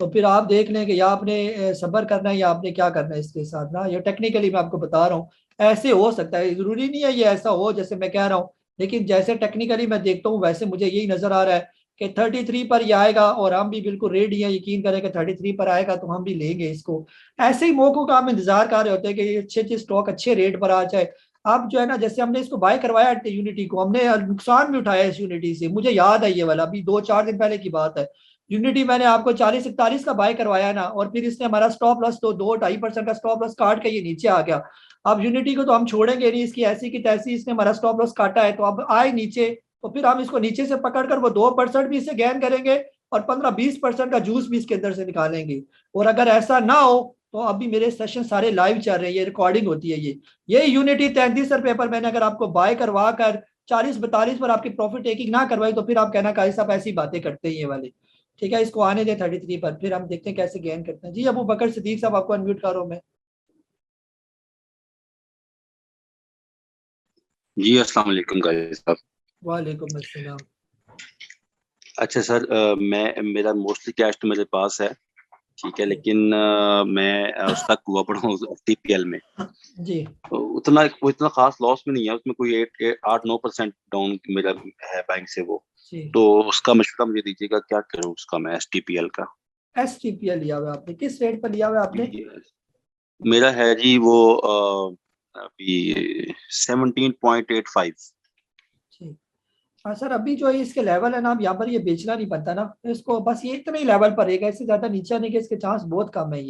तो फिर आप देख लें कि या आपने सब्र करना है या आपने क्या करना है इसके साथ ना। ये टेक्निकली मैं आपको बता रहा हूँ, ऐसे हो सकता है, जरूरी नहीं है ये ऐसा हो जैसे मैं कह रहा हूँ, लेकिन जैसे टेक्निकली मैं देखता हूँ वैसे मुझे यही नजर आ रहा है कि 33 पर ये आएगा और हम भी बिल्कुल रेडी हैं, यकीन करें कि 33 पर आएगा तो हम भी लेंगे इसको। ऐसे ही मौकों का हम इंतजार कर रहे होते हैं कि ये अच्छे अच्छे स्टॉक अच्छे रेट पर आ जाए। अब जो है ना, जैसे हमने इसको बाय करवाया यूनिटी को, हमने नुकसान भी उठाया इस यूनिटी से, मुझे याद है ये वाला, अभी 2-4 दिन पहले की बात है। यूनिटी मैंने आपको 40-41 का बाय करवाया ना, और फिर इसने हमारा स्टॉप लॉस तो 2-2.5% का स्टॉप लॉस काट के ये नीचे आ गया। अब यूनिटी को तो हम छोड़ेंगे नहीं, इसकी ऐसी की तैसी इसने हमारा स्टॉप लॉस काटा है, तो अब आए नीचे तो फिर हम इसको नीचे से पकड़कर वो 2% भी इसे गेन करेंगे और 15-20% का जूस भी इसके अंदर से निकालेंगे। और अगर ऐसा ना हो तो अभी मेरे सेशन सारे लाइव चल रहे हैं, ये रिकॉर्डिंग होती है। ये यूनिटी 33 रुपए पर मैंने अगर आपको बाय करवा कर 40-42 पर आपकी प्रॉफिट टेकिंग ना करवाई तो फिर आप कहना काई साहब ऐसी बातें करते हैं ये वाले। ठीक है, इसको आने दें 33 पर, फिर हम देखते हैं कैसे गेन करते हैं। जी अबू बकर सिद्दीक साहब आपको अनम्यूट कर रहा हूं मैं। जी अस्सलाम वालेकुम गाइस साहब। वालेकुम अस्सलाम। अच्छा सर, मैं मेरा मोस्टली कैश तो मेरे पास है, ठीक है, लेकिन मैं उसका कुआ पड़ा हूँ टीपीएल में। जी तो इतना खास लॉस में नहीं है, उसमें कोई 8-9% डाउन मेरा है बैंक से वो। तो उसका मशवरा मुझे दीजिएगा, क्या करूँ उसका मैं एसटीपीएल का। एसटीपीएल लिया हुआ आपने, किस रेट पर लिया हुआ आपने? मेरा है जी वो अभी 17.85। हाँ सर, अभी जो है इसके लेवल है ना, अब यहाँ पर ये बेचना नहीं बनता ना इसको, बस ये इतने ही लेवल पर रहेगा, इससे ज्यादा नीचे आने के इसके चांस बहुत कम है।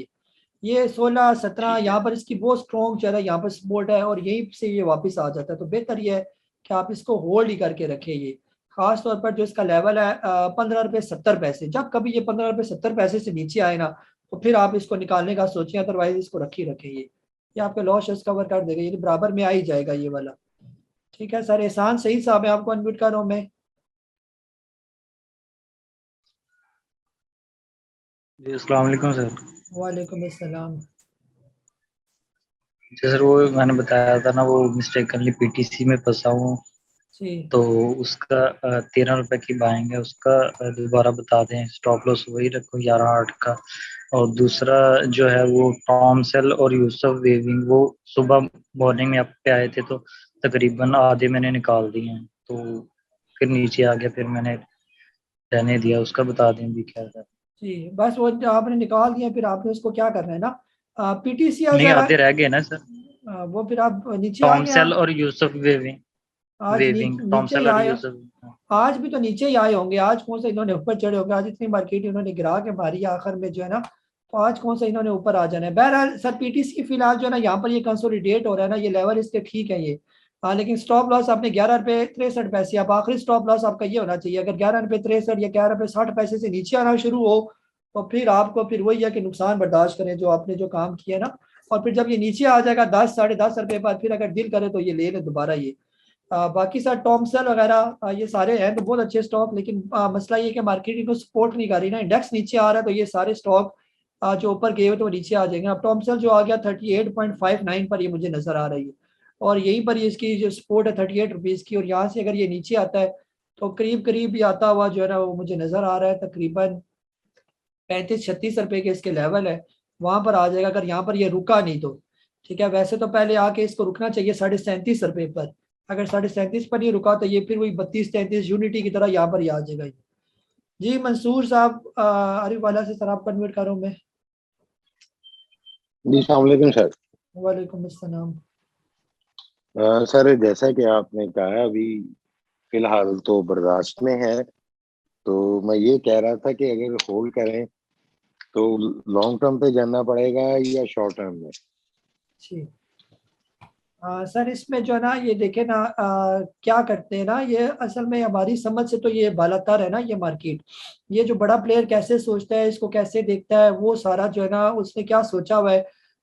ये 16-17 यहाँ पर इसकी बहुत स्ट्रॉन्ग चल रहा है, यहाँ पर सपोर्ट है और यहीं से ये वापस आ जाता है। तो बेहतर ये है कि आप इसको होल्ड ही करके रखें। ये खास तौर पर जो इसका लेवल है 15.70 रुपए, जब कभी ये 15.70 रुपए से नीचे आए ना तो फिर आप इसको निकालने का सोचें, अदरवाइज इसको रखी रखें। ये आपके लॉस कवर कर देगा, ये बराबर में आ ही जाएगा ये वाला। ठीक है सर, एहसान सही साहब है, आपको अनम्यूट कर रहा हूँ मैं। जी अस्सलाम वालेकुम सर। वालेकुम अस्सलाम। सर वो मैंने बताया था ना, वो मिस्टेकनली पीटीसी में फंसा हूँ, तो उसका 13 रुपए की बाइंग है, उसका दोबारा बता दें। स्टॉप लॉस वही रखो 11.8 का। और दूसरा जो है वो टॉम सेल और यूसुफ वेविंग, वो सुबह मॉर्निंग में आप पे आए थे तो तकरीबन आधे मैंने निकाल दिए हैं, तो फिर नीचे आ गया, फिर मैंने रहने दिया। उसका बता दें भी क्या था। जी बस वो आपने निकाल दिया, फिर आपने उसको क्या करना है ना, पीटीसी नहीं, आधे रह गए ना सर। वो फिर आप नीचे टॉम आएंगे सेल और यूसुफ वेविंग। आज टॉम नीचे सेल ही और आए, यूसुफ। आज भी तो नीचे ही आए होंगे। आज कौन सा इन्होंने ऊपर चढ़े होंगे, आज इतनी मार्केट इन्होंने गिरा के मारी आखिर में जो है ना, तो आज कौन सा इन्होंने ऊपर आ जाना है। बहरहाल सर पीटीसी फिलहाल जो है ना यहाँ पर ये कंसोलिडेट हो रहा है ना, ये लेवल इसके ठीक है ये। हाँ लेकिन स्टॉप लॉस आपने 11.63 रुपए, अब आखिरी स्टॉप लॉस आपका ये होना चाहिए, अगर 11.63 या 11.60 से नीचे आना शुरू हो तो फिर आपको फिर वही है कि नुकसान बर्दाश्त करें जो आपने जो काम किया ना। और फिर जब ये नीचे आ जाएगा 10-10.5 रुपए पर, फिर अगर दिल करे तो ये ले लें दोबारा ये। बाकी सर टॉमसेल वगैरह ये सारे हैं तो बहुत अच्छे स्टॉक, लेकिन मसला ये कि मार्केट इनको सपोर्ट नहीं कर रही ना, इंडेक्स नीचे आ रहा है तो ये सारे स्टॉक जो ऊपर गए हुए तो नीचे आ जाएंगे। अब टॉमसेल जो आ गया 38.59 पर ये मुझे नजर आ रही है, और यहीं पर ये इसकी जो सपोर्ट है 38 रुपीज़ की, और यहाँ से अगर ये नीचे आता है तो करीब करीब ये आता हुआ जो है ना वो मुझे नजर आ रहा है तकरीबन 35-36 रुपए के इसके लेवल है, वहां पर आ जाएगा अगर यहाँ पर ये रुका नहीं तो। ठीक है, वैसे तो पहले आके इसको रुकना चाहिए 37.5 रुपए पर, अगर 37.5 पर नहीं रुका तो ये फिर वही 32-33 यूनिटी की तरह यहाँ पर ही आ जाएगा। जी मंसूर साहब आरिफ वाला से सर आपको कन्वर्ट कर रहा हूँ मैं। जी अस्सलाम वालेकुम सर। वालेकुम अस्सलाम। सर जैसा कि आपने कहा अभी फिलहाल तो बर्दाश्त में है, तो मैं ये कह रहा था कि अगर होल्ड करें तो लॉन्ग टर्म पे जाना पड़ेगा या शॉर्ट टर्म में? जी सर इसमें जो है ना ये देखे ना क्या करते हैं ना, ये असल में हमारी समझ से तो ये बालातर है ना ये मार्केट, ये जो बड़ा प्लेयर कैसे सोचता है, इसको कैसे देखता है, वो सारा जो है ना उसने क्या सोचा हुआ है।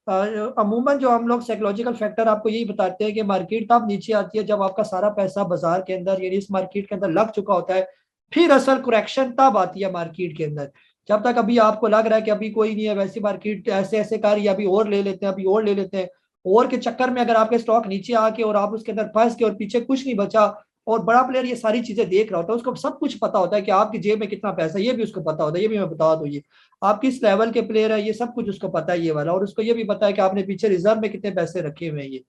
अमूमन जो हम लोग साइकोलॉजिकल फैक्टर आपको यही बताते हैं कि मार्केट तब नीचे आती है जब आपका सारा पैसा बाजार के अंदर यानी इस मार्केट के अंदर लग चुका होता है, फिर असल करेक्शन तब आती है मार्केट के अंदर। जब तक अभी आपको लग रहा है कि अभी कोई नहीं है, वैसी मार्केट ऐसे ऐसे कर रही है, अभी और ले लेते हैं, अभी और ले लेते हैं, और के चक्कर में अगर आपके स्टॉक नीचे आके और आप उसके अंदर फंस के और पीछे कुछ नहीं बचा और बड़ा प्लेयर ये सारी चीजें देख रहा होता है, उसको सब कुछ पता होता है कि आपकी जेब में कितना पैसा है, ये भी उसको पता होता है। ये भी मैं बता दूं, ये आप किस लेवल के प्लेयर है ये सब कुछ उसको पता है ये वाला, और उसको ये भी पता है कि आपने पीछे रिजर्व में कितने पैसे रखे हुए हैं ये।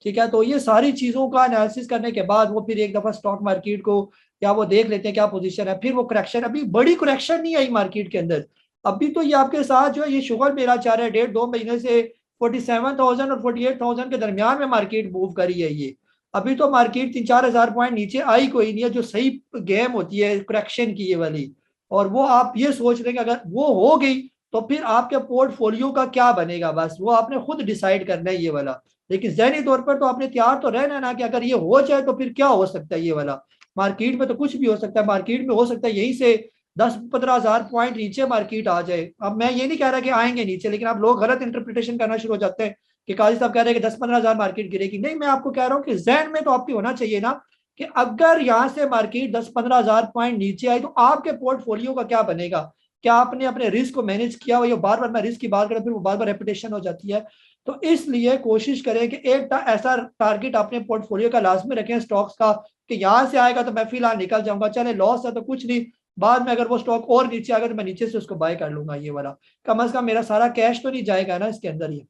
ठीक है, तो ये सारी चीजों का एनालिसिस करने के बाद वो फिर एक दफा स्टॉक मार्केट को या वो देख लेते हैं क्या पोजीशन है, फिर वो करेक्शन, अभी बड़ी करेक्शन नहीं आई मार्केट के अंदर, अभी तो ये आपके साथ जो है ये शुगर मेरा चाह रहा है 1.5-2 महीने से 47,000 और 48,000 के दरमियान में मार्केट मूव करी है ये। अभी तो मार्केट 3-4 हजार पॉइंट नीचे आई कोई नहीं है, जो सही गेम होती है करेक्शन की ये वाली। और वो आप ये सोच रहे हैं कि अगर वो हो गई तो फिर आपके पोर्टफोलियो का क्या बनेगा, बस वो आपने खुद डिसाइड करना है ये वाला। लेकिन जहनी तौर पर तो आपने तैयार तो रहना ना कि अगर ये हो जाए तो फिर क्या हो सकता है ये वाला। मार्केट में तो कुछ भी हो सकता है, मार्केट में हो सकता है यहीं से 10-15 हजार पॉइंट नीचे मार्केट आ जाए। अब मैं ये नहीं कह रहा कि आएंगे नीचे, लेकिन आप लोग गलत इंटरप्रिटेशन करना शुरू हो जाते हैं कि काजी साहब कह रहे हैं कि 10-15 हजार मार्केट गिरेगी। नहीं, मैं आपको कह रहा हूँ कि जहन में तो आपकी होना चाहिए ना कि अगर यहाँ से मार्केट 10-15 हजार पॉइंट नीचे आए तो आपके पोर्टफोलियो का क्या बनेगा, क्या आपने अपने रिस्क को मैनेज किया हुआ। बार बार मैं रिस्क की बात करूँ फिर वो बार बार रेपिटेशन हो जाती है। तो इसलिए कोशिश करें कि एक ऐसा टारगेट अपने पोर्टफोलियो का लाजमी रखें स्टॉक्स का कि यहाँ से आएगा तो मैं फिलहाल निकल जाऊंगा, चले लॉस है तो कुछ नहीं, बाद में अगर वो स्टॉक और नीचे आएगा तो मैं नीचे से उसको बाय कर लूंगा ये वाला। कम से कम मेरा सारा कैश तो नहीं जाएगा ना इसके अंदर ये।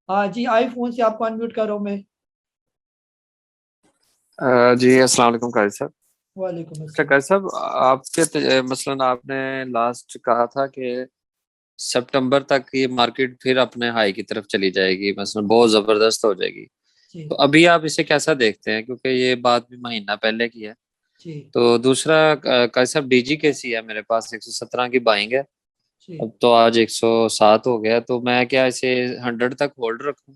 हाँ जी, आईफोन से आपको अनम्यूट कर रहा हूं मैं। जी अस्सलाम वालेकुम काजी साहब। वालेकुम अच्छा काजी साहब, आपके मसलन आपने लास्ट कहा था कि सितंबर तक ये मार्केट फिर अपने हाई की तरफ चली जाएगी, मसलन बहुत जबरदस्त हो जाएगी, जी तो अभी आप इसे कैसा देखते हैं, क्योंकि ये बात भी महीना पहले की है। जी तो दूसरा काजी साहब डीजी कैसी है, मेरे पास 117 की बाइंग है, जी अब तो आज 107 हो गया, तो मैं क्या इसे 100 तक होल्ड रखूं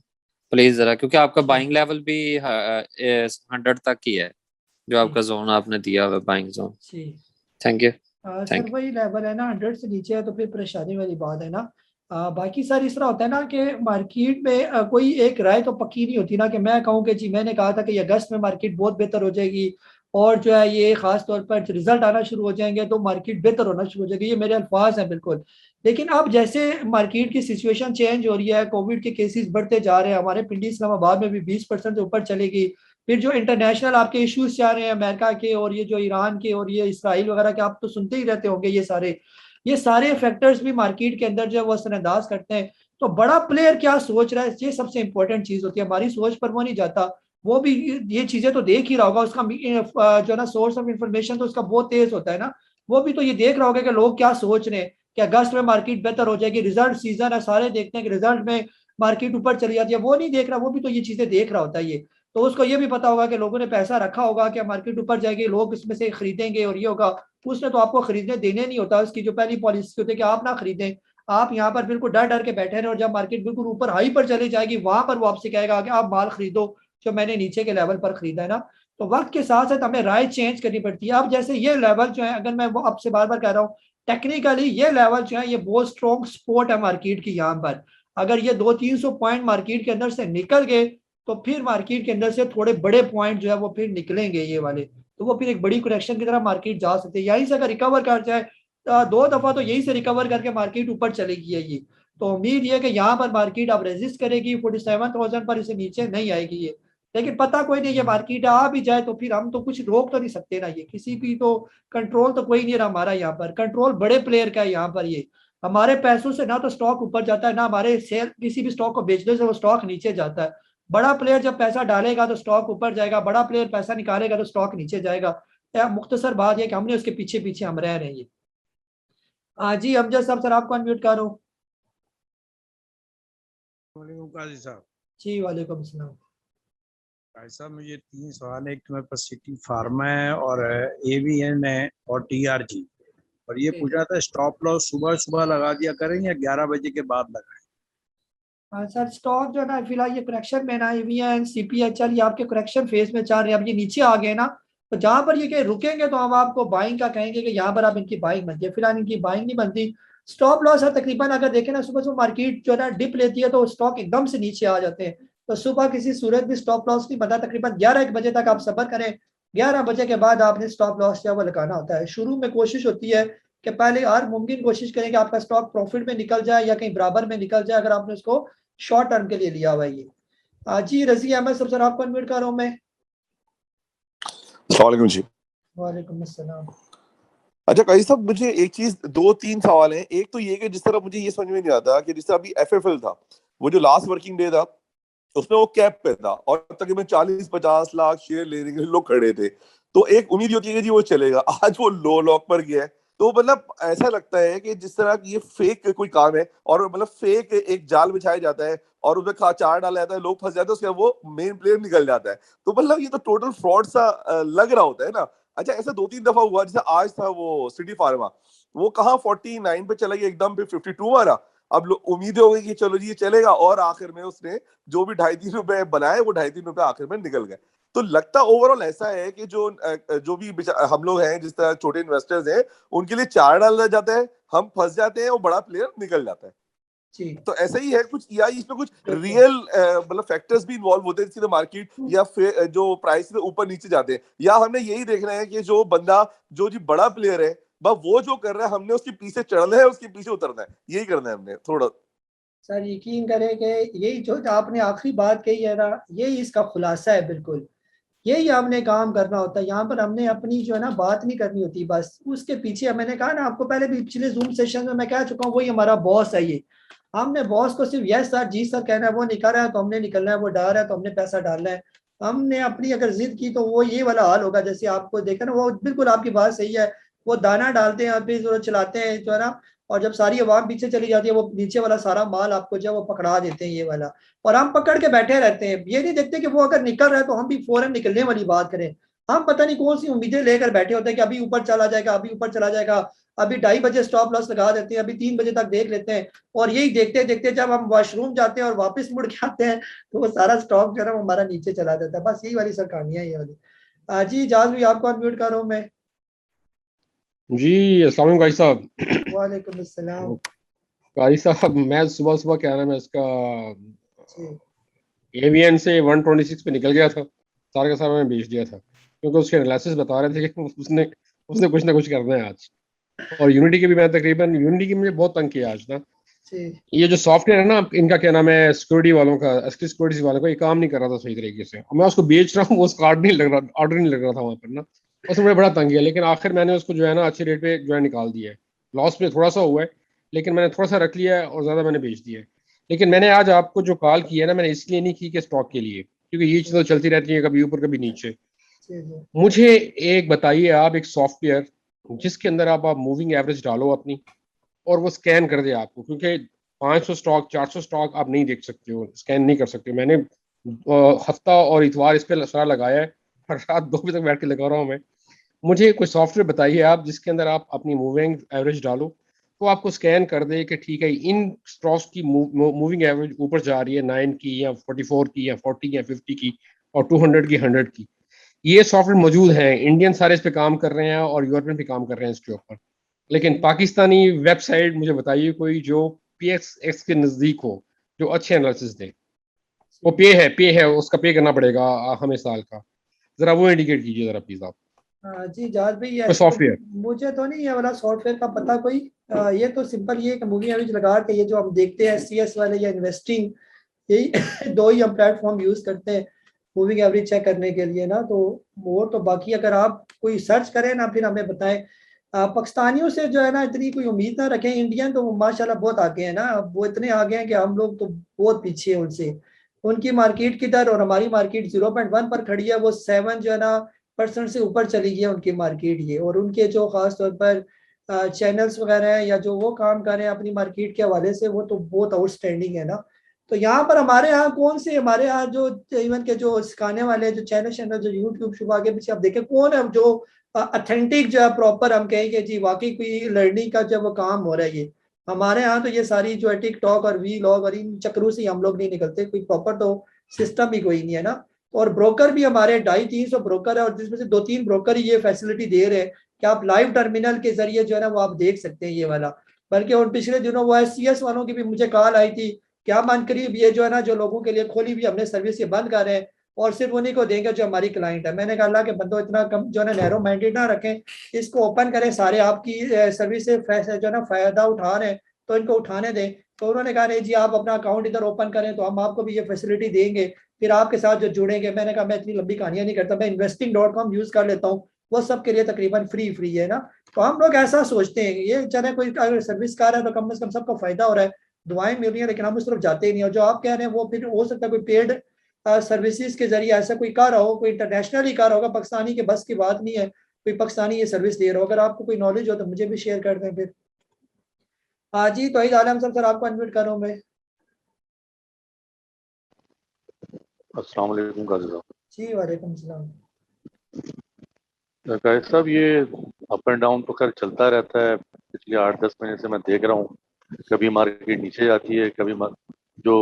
प्लीज जरा, क्योंकि आपका बाइंग लेवल भी 100 तक ही है जो आपका जोन आपने दिया हुआ बाइंग जोन। जी थैंक यू। सर वही लेवल है ना, 100 से नीचे है तो फिर परेशानी वाली बात है ना। बाकी सर इस तरह होता है ना कि मार्केट में कोई एक राय तो पक्की नहीं होती ना कि मैं कहूँ कि जी मैंने कहा था कि अगस्त में मार्केट बहुत बेहतर हो जाएगी और जो है ये खास तौर पर रिजल्ट आना शुरू हो जाएंगे तो मार्केट बेहतर होना शुरू हो जाएगी, ये मेरे अल्फाज हैं बिल्कुल। लेकिन अब जैसे मार्केट की सिचुएशन चेंज हो रही है, कोविड के केसेस बढ़ते जा रहे हैं, हमारे पिंडी इस्लामाबाद में भी 20% से ऊपर चलेगी, फिर जो इंटरनेशनल आपके इश्यूज जा रहे हैं अमेरिका के और ये जो ईरान के और ये इसराइल वगैरह के, आप तो सुनते ही रहते होंगे, ये सारे फैक्टर्स भी मार्केट के अंदर जो है वो असरअंदाज करते हैं। तो बड़ा प्लेयर क्या सोच रहा है, ये सबसे इंपॉर्टेंट चीज होती है, हमारी सोच पर वो नहीं जाता। वो भी ये चीजें तो देख ही रहा होगा, उसका जो ना सोर्स ऑफ इंफॉर्मेशन तो उसका बहुत तेज होता है ना। वो भी तो ये देख रहा होगा कि लोग क्या सोच रहे हैं कि अगस्त में मार्केट बेहतर हो जाएगी, रिजल्ट सीजन है, सारे देखते हैं कि रिजल्ट में मार्केट ऊपर चली जाती है। वो नहीं देख रहा, वो भी तो ये चीजें देख रहा होता है ये। तो उसको ये भी पता होगा कि लोगों ने पैसा रखा होगा कि मार्केट ऊपर जाएगी, लोग इसमें से खरीदेंगे और ये होगा। उसने तो आपको खरीदने देने नहीं होता, उसकी जो पहली पॉलिसी होती है कि आप ना खरीदें, आप यहाँ पर बिल्कुल डर डर के बैठे रहे और जब मार्केट बिल्कुल ऊपर हाई पर चली जाएगी वहां पर वो आपसे कहेगा कि आप माल खरीदो जो मैंने नीचे के लेवल पर खरीदा है ना। तो वक्त के साथ साथ हमें राय चेंज करनी पड़ती है। अब जैसे ये लेवल जो है, अगर मैं वो आपसे बार बार कह रहा हूँ, टेक्निकली ये लेवल जो है ये बहुत स्ट्रॉन्ग सपोर्ट है मार्केट की यहाँ पर। अगर ये 200-300 पॉइंट मार्केट के अंदर से निकल गए तो फिर मार्केट के अंदर से थोड़े बड़े पॉइंट जो है वो फिर निकलेंगे ये वाले, तो वो फिर एक बड़ी करेक्शन की तरह मार्केट जा सकते हैं। यहीं से अगर रिकवर कर जाए 2 दफा तो यहीं से रिकवर करके मार्केट ऊपर चलेगी है ये। तो उम्मीद ये कि यहाँ पर मार्केट अब रेजिस्ट करेगी 47,000 पर, इसे नीचे नहीं आएगी ये। लेकिन पता कोई नहीं, ये मार्केट आ भी जाए तो फिर हम तो कुछ रोक तो नहीं सकते ना, ये किसी की तो कंट्रोल तो कोई नहीं रहा हमारा यहाँ पर, कंट्रोल बड़े प्लेयर का है यहाँ पर। ये हमारे पैसों से ना तो स्टॉक ऊपर जाता है, ना हमारे सेल किसी भी स्टॉक को बेचने से वो स्टॉक नीचे जाता है। बड़ा प्लेयर जब पैसा डालेगा तो स्टॉक ऊपर जाएगा, बड़ा प्लेयर पैसा निकालेगा तो स्टॉक नीचे जाएगा। मुख्तसर बात है कि हमने उसके पीछे पीछे हम रह रहे हैं। हाँ जी अमजद साहब, सर आपको अनम्यूट कर रहा हूँ। काजी साहब। जी वालेकुम सलाम। काजी साहब मुझे 3 सवाल है, एक मेरे पास सिटी फार्मा है और AVN है और TRG, और ये पूछा था स्टॉप लॉस सुबह सुबह लगा दिया करें या 11 बजे के बाद लगाएं? हाँ सर, स्टॉक जो है ना फिलहाल ये करेक्शन में ना, AVN CPHL ये आपके करेक्शन फेज में चल रहे हैं। अब ये नीचे आ गए ना, तो जहां पर ये कहीं रुकेंगे तो हम आपको बाइंग का कहेंगे कि यहाँ पर आप इनकी बाइंग बनती है, फिलहाल इनकी बाइंग नहीं बनती। स्टॉप लॉस है तकरीबन, अगर देखें ना सुबह सुबह मार्केट जो है ना डिप लेती है तो स्टॉक एकदम से नीचे आ जाते हैं, तो सुबह किसी सूरत भी स्टॉप लॉस नहीं बनता। तकरीबन 11-1 बजे तक आप सब्र करें, 11 बजे के बाद आपने स्टॉप लॉस जो है वो लगाना होता है। शुरू में कोशिश होती है कि पहले हर मुमकिन कोशिश करें कि आपका स्टॉक प्रॉफिट में निकल जाए या कहीं बराबर में निकल जाए, अगर आपने उसको शॉर्ट टर्म के लिए लिया हुआ है ये। जी रजी अहमद सब सर आपको अनम्यूट कर रहा हूं मैं। अस्सलाम जी। वालेकुम अस्सलाम। अच्छा काजी साहब, मुझे एक चीज, 2-3 सवाल हैं। एक तो ये कि जिस तरह मुझे ये समझ में नहीं आता कि जिस तरह अभी एफएफएल था, वो जो लास्ट वर्किंग डे था उसमें वो कैप पे था और तकरीबन 40-50 लाख शेयर लेने के लिए लोग खड़े थे, तो एक उम्मीद होती है कि जी वो चलेगा। आज वो लो लॉक पर गया है, तो मतलब ऐसा लगता है कि जिस तरह की ये फेक कोई काम है और मतलब फेक एक जाल बिछाया जाता है और उसमें चार डाला जाता है, लोग फंस जाते हैं, उसके बाद वो मेन प्लेयर निकल जाता है। तो मतलब ये तो टोटल फ्रॉड सा लग रहा होता है ना। अच्छा, ऐसा 2-3 दफा हुआ, जैसे आज था वो सिटी फार्मा, वो कहाँ 49 पे चला गया, एकदम पे 52 मारा। अब उम्मीद हो गई कि चलो जी ये चलेगा, और आखिर में उसने जो भी 2.5-3 रुपए बनाए, वो 2.5-3 रुपए आखिर में निकल गए। तो लगता ओवरऑल ऐसा है कि जो भी हम लोग हैं, जिस तरह छोटे इन्वेस्टर्स हैं, उनके लिए चार डाला जाता है, हम फंस जाते हैं और बड़ा प्लेयर निकल जाता है। तो ऐसा ही है कुछ, या इसमें कुछ रियल मतलब फैक्टर्स भी इन्वॉल्व होते हैं, सीधे मार्केट या फिर जो प्राइस से ऊपर नीचे जाते हैं, या हमने यही देखना है कि जो बंदा जो जी बड़ा प्लेयर है, बस वो जो कर रहा है हमने उसके पीछे चढ़ना है, उसके पीछे उतरना है, यही करना है हमने थोड़ा। सर यकीन करें कि यही जो आपने आखिरी बात कही है ना, यही इसका खुलासा है। बिल्कुल यही हमने काम करना होता है। यहाँ पर हमने अपनी जो है ना बात नहीं करनी होती, बस उसके पीछे मैंने कहा ना आपको पहले भी, पिछले जूम सेशन में मैं कह चुका हूँ, वही हमारा बॉस है। ये हमने बॉस को सिर्फ यस सर जी सर कहना है, वो निकल रहा है तो हमने निकलना है, वो डाल रहा है तो हमने पैसा डालना है। हमने अपनी अगर जिद की तो वो ये वाला हाल होगा। जैसे आपको देखा ना, वो बिल्कुल आपकी बात सही है, वो दाना डालते हैं, फिर जो चलाते हैं जो है ना, और जब सारी आवाम पीछे चली जाती है, वो नीचे वाला सारा माल आपको जो है वो पकड़ा देते हैं, ये वाला। और हम पकड़ के बैठे रहते हैं, ये नहीं देखते कि वो अगर निकल रहा है तो हम भी फौरन निकलने वाली बात करें। हम पता नहीं कौन सी उम्मीदें लेकर बैठे होते हैं कि अभी ऊपर चला जाएगा, अभी ऊपर चला जाएगा, अभी 2:30 बजे स्टॉप लॉस लगा देते हैं, अभी 3 बजे तक देख लेते हैं। और यही देखते देखते जब हम वॉशरूम जाते हैं और वापस मुड़ के आते हैं, तो वो सारा स्टॉक जो है ना हमारा नीचे चला जाता है। बस यही वाली सर कहानियां, ये वाली। जी जाज भी आपको अनम्यूट कर रहा हूँ मैं। जी अस्सलाम वालेकुम भाई साहब। वालेकुम अस्सलाम। भाई साहब, मैं सुबह सुबह क्या नाम है इसका, एवीएन से 126 पे निकल गया था, सारा का सारा मैंने बेच दिया था, क्योंकि उसके एनालिसिस बता रहे थे कि उसने कुछ ना कुछ करना है आज। और यूनिटी के भी मैं तकरीबन, यूनिटी की मुझे बहुत तंग किया आज ना। ये जो सॉफ्टवेयर है ना इनका, क्या नाम है, सिक्योरिटी वालों का, एसके सिक्योरिटी वालों का, ये काम नहीं कर रहा था सही तरीके से। मैं उसको बेच रहा हूँ, वो उसका ऑर्डर नहीं लग रहा था वहाँ पर ना, उसमें मुझे बड़ा तंग किया। लेकिन आखिर मैंने उसको जो है ना अच्छे रेट पे जो है निकाल दिया है। लॉस में थोड़ा सा हुआ है, लेकिन मैंने थोड़ा सा रख लिया है और ज़्यादा मैंने बेच दिया है। लेकिन मैंने आज आपको जो कॉल की है ना, मैंने इसलिए नहीं की कि स्टॉक के लिए, क्योंकि ये चीज़ तो चलती रहती है, कभी ऊपर कभी नीचे। मुझे एक बताइए आप, एक सॉफ्टवेयर जिसके अंदर आप मूविंग एवरेज डालो अपनी, और वो स्कैन कर दे आपको, क्योंकि 500 स्टॉक 400 स्टॉक आप नहीं देख सकते हो, स्कैन नहीं कर सकते हो। मैंने हफ्ता और इतवार इस पर सारा लगाया है, और रात 2 बजे तक बैठ के लगा रहा हूँ मैं। मुझे कोई सॉफ्टवेयर बताइए आप जिसके अंदर आप अपनी मूविंग एवरेज डालो, तो आपको स्कैन कर दे कि ठीक है इन स्टॉक्स की मूविंग एवरेज ऊपर जा रही है 9 की या 44 की या 40 की या 50 की और 200 की 100 की। ये सॉफ्टवेयर मौजूद है, इंडियन सारे इस पे काम कर रहे हैं और यूरोपियन भी काम कर रहे हैं इसके ऊपर। लेकिन पाकिस्तानी वेबसाइट मुझे बताइए कोई जो PXX के नज़दीक हो, जो अच्छे एनालिसिस दे। वो पे है, उसका पे करना पड़ेगा हमें साल का। जरा वो इंडिकेट कीजिए जरा प्लीज आप। जी जाज भाई, कोई सॉफ्टवेयर मुझे तो नहीं ये वाला सॉफ्टवेयर का पता कोई। ये तो सिंपल ये कि मूवी एवरेज लगा के, ये जो हम देखते हैं CS वाले या इन्वेस्टिंग, यही 2 ही हम प्लेटफॉर्म यूज करते हैं मूविंग एवरेज चेक करने के लिए ना। तो वो तो बाकी अगर आप कोई सर्च करें ना, फिर हमें बताएं। पाकिस्तानियों से जो है ना इतनी कोई उम्मीद ना रखें। इंडियन तो माशाल्लाह बहुत आगे हैं ना, वो इतने आगे हैं कि हम लोग तो बहुत पीछे हैं उनसे। उनकी मार्केट की दर और हमारी मार्केट 0.1 पर खड़ी है, वो 7 जो है ना % से ऊपर चली गई है उनकी मार्केट ये। और उनके जो खास तौर पर चैनल्स वगैरह हैं या जो वो काम कर रहे हैं अपनी मार्केट के हवाले से, वो तो बहुत आउटस्टैंडिंग है ना। तो यहाँ पर हमारे यहाँ कौन से, हमारे यहाँ जो इवन के जो सिखाने वाले जो चैनल जो यूट्यूब शुरू आगे पीछे आप देखें, कौन है जो ऑथेंटिक जो है प्रॉपर हम कहेंगे जी वाकई कोई लर्निंग का जब वो काम हो रहा है। ये हमारे यहाँ तो ये सारी जो है टिकटॉक और वीलॉग और इन चक्रों से हम लोग नहीं निकलते, कोई प्रॉपर तो सिस्टम भी कोई नहीं है ना। और ब्रोकर भी हमारे 250-300 ब्रोकर है, और जिसमें से 2-3 ब्रोकर ही ये फैसिलिटी दे रहे हैं कि आप लाइव टर्मिनल के जरिए जो है ना वो आप देख सकते हैं ये वाला। बल्कि और पिछले दिनों वो SCS वालों की भी मुझे कॉल आई थी, क्या मान करीब ये जो है ना जो लोगों के लिए खोली भी हमने सर्विस ये बंद कर रहे हैं और सिर्फ उन्हीं को देंगे जो हमारी क्लाइंट है। मैंने कहा अल्लाह के बंदो इतना कम जो है ना नैरो माइंडेड ना रखें, इसको ओपन करें, सारे आपकी सर्विस से जो है ना फायदा उठा रहे हैं तो इनको उठाने दें। तो उन्होंने कहा नहीं जी आप अपना अकाउंट इधर ओपन करें तो हम आपको भी ये फैसिलिटी देंगे, फिर आपके साथ जो जुड़ेंगे। मैंने कहा मैं इतनी लंबी कहानियां नहीं करता, मैं investing.com यूज कर लेता हूँ, वो सबके लिए तकरीबन फ्री है ना। तो हम लोग ऐसा सोचते हैं कि ये चाहे कोई अगर सर्विस कार है तो कम से कम सबको फायदा हो रहा है, दुआएं मिल रही हैं, लेकिन हम उस तरफ जाते ही नहीं। और जो आप कह रहे हैं वो फिर हो सकता है कोई पेड सर्विसेज के जरिए ऐसा कोई कार हो, कोई इंटरनेशनल ही कार होगा, पाकिस्तानी के बस की बात नहीं है, कोई पाकिस्तानी ये सर्विस दे रहा हो। अगर आपको कोई नॉलेज हो तो मुझे भी शेयर कर दें फिर। हाँ जी तौहीद आलम साहब, सर आपको अनम्यूट कर रहा हूँ मैं। अस्सलाम वालेकुम काजी साहब। जी वालेकुम सलाम। काजी साहब ये अप एंड डाउन तो खैर चलता रहता है, पिछले 8-10 महीने से मैं देख रहा हूँ। कभी मार्केट नीचे जाती है, कभी जो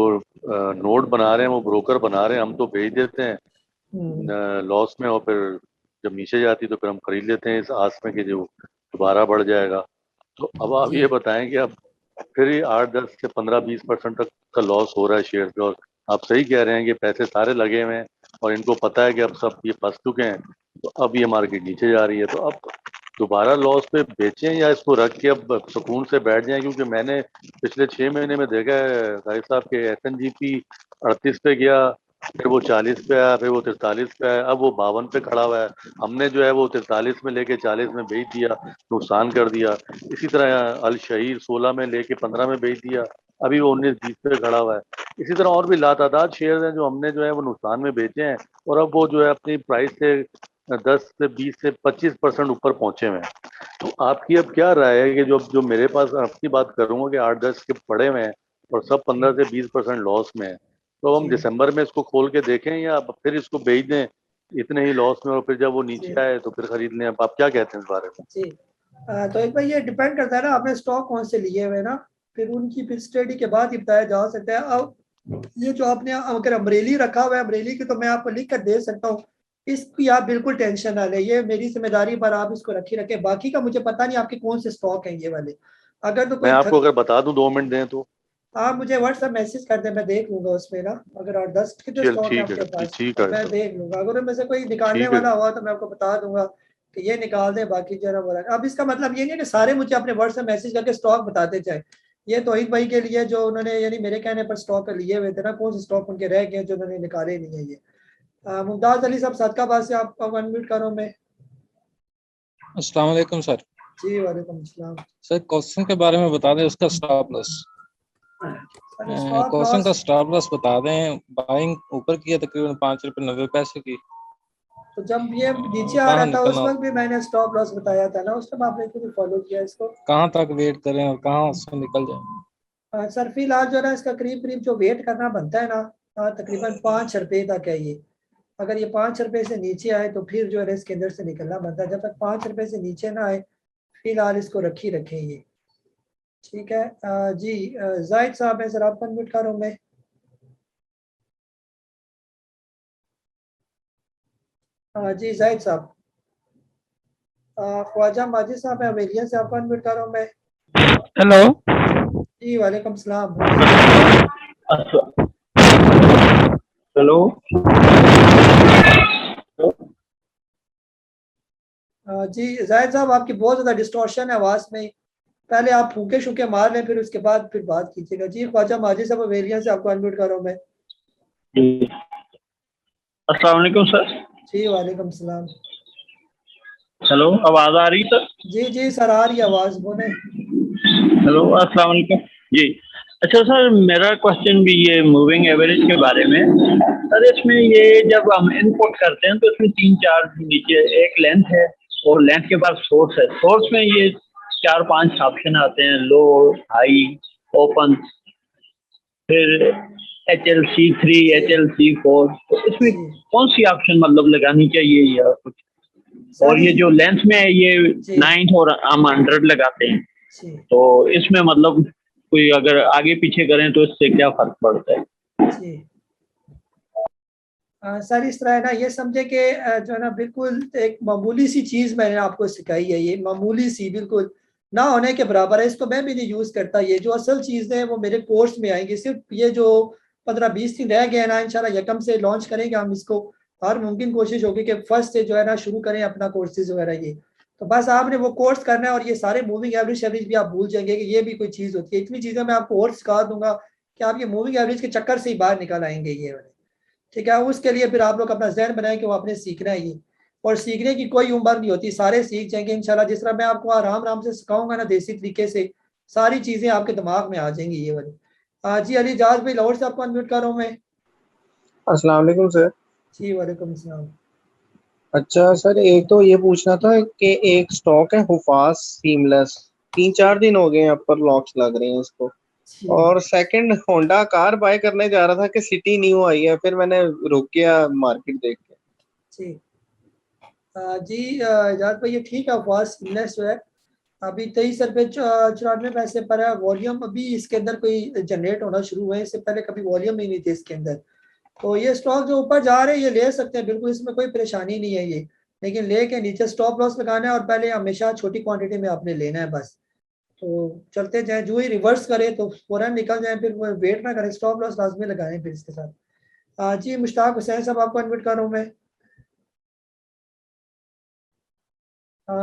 नोट बना रहे हैं वो ब्रोकर बना रहे हैं, हम तो बेच देते हैं लॉस में, और फिर जब नीचे जाती तो फिर हम खरीद लेते हैं इस आस में कि जो दोबारा बढ़ जाएगा। तो अब आप ये बताएं कि अब फिर 8-10 से 15-20% तक का लॉस हो रहा है शेयर पे, और आप सही कह रहे हैं कि पैसे सारे लगे हुए हैं और इनको पता है कि अब सब ये फंस चुके हैं, तो अब ये मार्केट नीचे जा रही है, तो अब दोबारा लॉस पे बेचें या इसको रख के अब सुकून से बैठ जाएं? क्योंकि मैंने पिछले 6 महीने में देखा है भाई साहब के SNGP 38 पे गया, फिर वो 40 पे आया, फिर वो 43 पे आया, अब वो 52 पे खड़ा हुआ है। हमने जो है वो 43 में लेके 40 में बेच दिया, नुकसान कर दिया। इसी तरह अल शहीर 16 में लेके 15 में बेच दिया, अभी वो 19-20 पे खड़ा हुआ है। इसी तरह और भी लातादाद शेयर हैं जो हमने जो है वो नुकसान में बेचे हैं, और अब वो जो है अपनी प्राइस से 10 से 20 से 25% ऊपर पहुंचे हुए हैं। तो आपकी अब क्या राय है कि जो मेरे पास आपकी बात करूंगा कि 8-10 के पड़े हुए हैं और सब 15 से 20% लॉस में है, तो हम दिसंबर में इसको खोल के देखें या फिर इसको बेच दें इतने ही लॉस में, और फिर जब वो नीचे आए तो फिर खरीद लें? अब आप क्या कहते हैं इस बारे में? जी तो एक भाई ये डिपेंड करता है ना आपने स्टॉक कौन से लिए हुए ना, फिर उनकी फिर स्टडी के बाद ही बताया जा सकता है। अब ये जो आपने अगर अमरेली रखा हुआ है, अमरेली की तो मैं आपको लिख कर दे सकता हूँ, इसकी आप बिल्कुल टेंशन ना लें, ये मेरी जिम्मेदारी पर आप इसको रखें। बाकी का मुझे पता नहीं आपके कौन से स्टॉक हैं ये वाले। अगर तो मैं आपको अगर बता दूं 2 मिनट दें तो आप मुझे व्हाट्सएप मैसेज कर दें, मैं देख लूंगा उसमें ना, अगर 8-10 के स्टॉक है आपके पास तो मैं देख लूंगा। अगर उनमें से कोई निकालने वाला हुआ तो मैं आपको बता दूंगा कि ये निकाल दें, बाकी जो है बोला। अब इसका मतलब ये नहीं है कि सारे मुझे अपने व्हाट्सएप मैसेज करके स्टॉक बताते जाए। ये तौहीद भाई के लिए जो उन्होंने यानी मेरे कहने पर स्टॉक लिए हुए थे ना, कौन से स्टॉक उनके रह गए जो उन्होंने निकाले नहीं है। ये मुमताज अली साहब सदकाबाद से आप अनम्यूट करो मैं। अस्सलाम वालेकुम सर। जी वालेकुम अस्सलाम। सर क्वेश्चन के बारे में बता दें, उसका स्टॉप लॉस, क्वेश्चन का स्टॉप लॉस बता दें। बाइंग ऊपर की है तकरीबन 5 रुपये 90 पैसे की, तो जब ये नीचे आ रहा था उस वक्त भी मैंने स्टॉप लॉस बताया था ना, उस टाइम आपने क्यों फॉलो किया इसको? कहाँ तक वेट करें और कहाँ उससे निकल जाए? सर फिलहाल जो है इसका करीब जो वेट करना बनता है ना, तकरीबन 5 रुपये तक है ये। अगर ये 5 रुपये से नीचे आए तो फिर जो है इसके अंदर से निकलना बनता है। जब तक 5 रुपये से नीचे ना आए फिलहाल इसको रखें ये, ठीक है। जी जाहिद साहब है सर, आपको अनम्यूट कर रहा हूं मैं। जी जाहिद साहब। ख्वाजा माजिद साहब है अवेलिया से, आपको अनम्यूट कर रहा हूं मैं। हेलो जी वालेकुम सलाम। हेलो जी जाहिद साहब, आपकी बहुत ज़्यादा डिस्टॉर्शन है आवाज़ में, पहले आप फूके शूके मार लें फिर उसके बाद फिर बात कीजिएगा। जी ख्वाजा माजिद साहब अवेलिया से, आपको अनम्यूट कर रहा हूं मैं। अस्सलाम वालेकुम सर। जी वालेकुम सलाम। हेलो आवाज आ रही सर? जी सर आ रही है आवाज, बोले। हेलो अस्सलाम वालेकुम जी। अच्छा सर मेरा क्वेश्चन भी ये मूविंग एवरेज के बारे में सर, इसमें ये जब हम इनपुट करते हैं तो इसमें 3-4 नीचे एक लेंथ है और लेंथ के बाद सोर्स है। सोर्स में ये 4-5 ऑप्शन आते हैं, लो, हाई, ओपन, फिर HLC3, HLC4, तो इसमें कौन सी ऑप्शन मतलब लगानी चाहिए या कुछ? और ये जो लेंथ में है ये 9 और हम 100 लगाते हैं, तो इसमें मतलब कोई अगर आगे पीछे करें तो इससे क्या फर्क पड़ता है? जी सर इस तरह है ना, ये समझे कि जो है ना बिल्कुल एक मामूली सी चीज़ मैंने आपको सिखाई है, ये मामूली सी बिल्कुल ना होने के बराबर है, इसको मैं भी नहीं यूज़ करता। ये जो असल चीज़ें हैं वो मेरे कोर्स में आएंगी। सिर्फ ये जो 15-20 दिन रह गए ना, इंशाल्लाह यकम से लॉन्च करेंगे हम इसको। हर मुमकिन कोशिश होगी कि फर्स्ट से जो है ना शुरू करें अपना कोर्सेज वगैरह ये। तो बस आपने वो कोर्स करना है और ये सारे मूविंग एवरेज भी आप भूल जाएंगे कि ये भी कोई चीज़ होती है। इतनी चीज़ें मैं आपको और सिखा दूंगा कि आप ये मूविंग एवरेज के चक्कर से ही बाहर निकल आएंगे ये वाले। ठीक है, उसके लिए फिर आप लोग अपना जहन बनाएं कि वो आपने सीखना है ये, और सीखने की कोई उम्र नहीं होती, सारे सीख जाएंगे इंशाल्लाह। जिस तरह मैं आपको आराम आराम से सिखाऊंगा ना देसी तरीके से, सारी चीज़ें आपके दिमाग में आ जाएंगी ये वाली। जी अली जाज भाई लाहौर से आपको अनम्यूट कर रहा हूँ मैं। अस्सलाम वालेकुम सर। जी वालेकुम अस्सलाम। अच्छा सर, एक तो ये पूछना था कि एक स्टॉक है हुफास सीमलेस, 3-4 दिन हो गए हैं अपर लॉक्स लग रहे हैं इसको, और सेकंड होंडा कार बाय करने जा रहा था कि सिटी न्यू आई है, फिर मैंने रुक गया मार्केट देख के। जी जी जाज भाई ये ठीक है, हुफास सीमलेस जो है अभी 23 रुपये 94 पैसे पर है। वॉल्यूम अभी इसके अंदर कोई जनरेट होना शुरू हुए, इससे पहले कभी वॉल्यूम ही नहीं थे इसके अंदर। तो ये स्टॉक जो ऊपर जा रहे हैं ये ले सकते हैं बिल्कुल, इसमें कोई परेशानी नहीं है ये, लेकिन लेके नीचे स्टॉप लॉस लगाना है और पहले हमेशा छोटी क्वांटिटी में आपने लेना है बस। तो चलते जाएं, जो ही रिवर्स करे तो फौरन निकल जाएं, फिर वेट ना करें, स्टॉप लॉस लाजमी लगाएं फिर इसके साथ। जी मुश्ताक हुसैन साहब आपको अनम्यूट कर रहा हूँ मैं।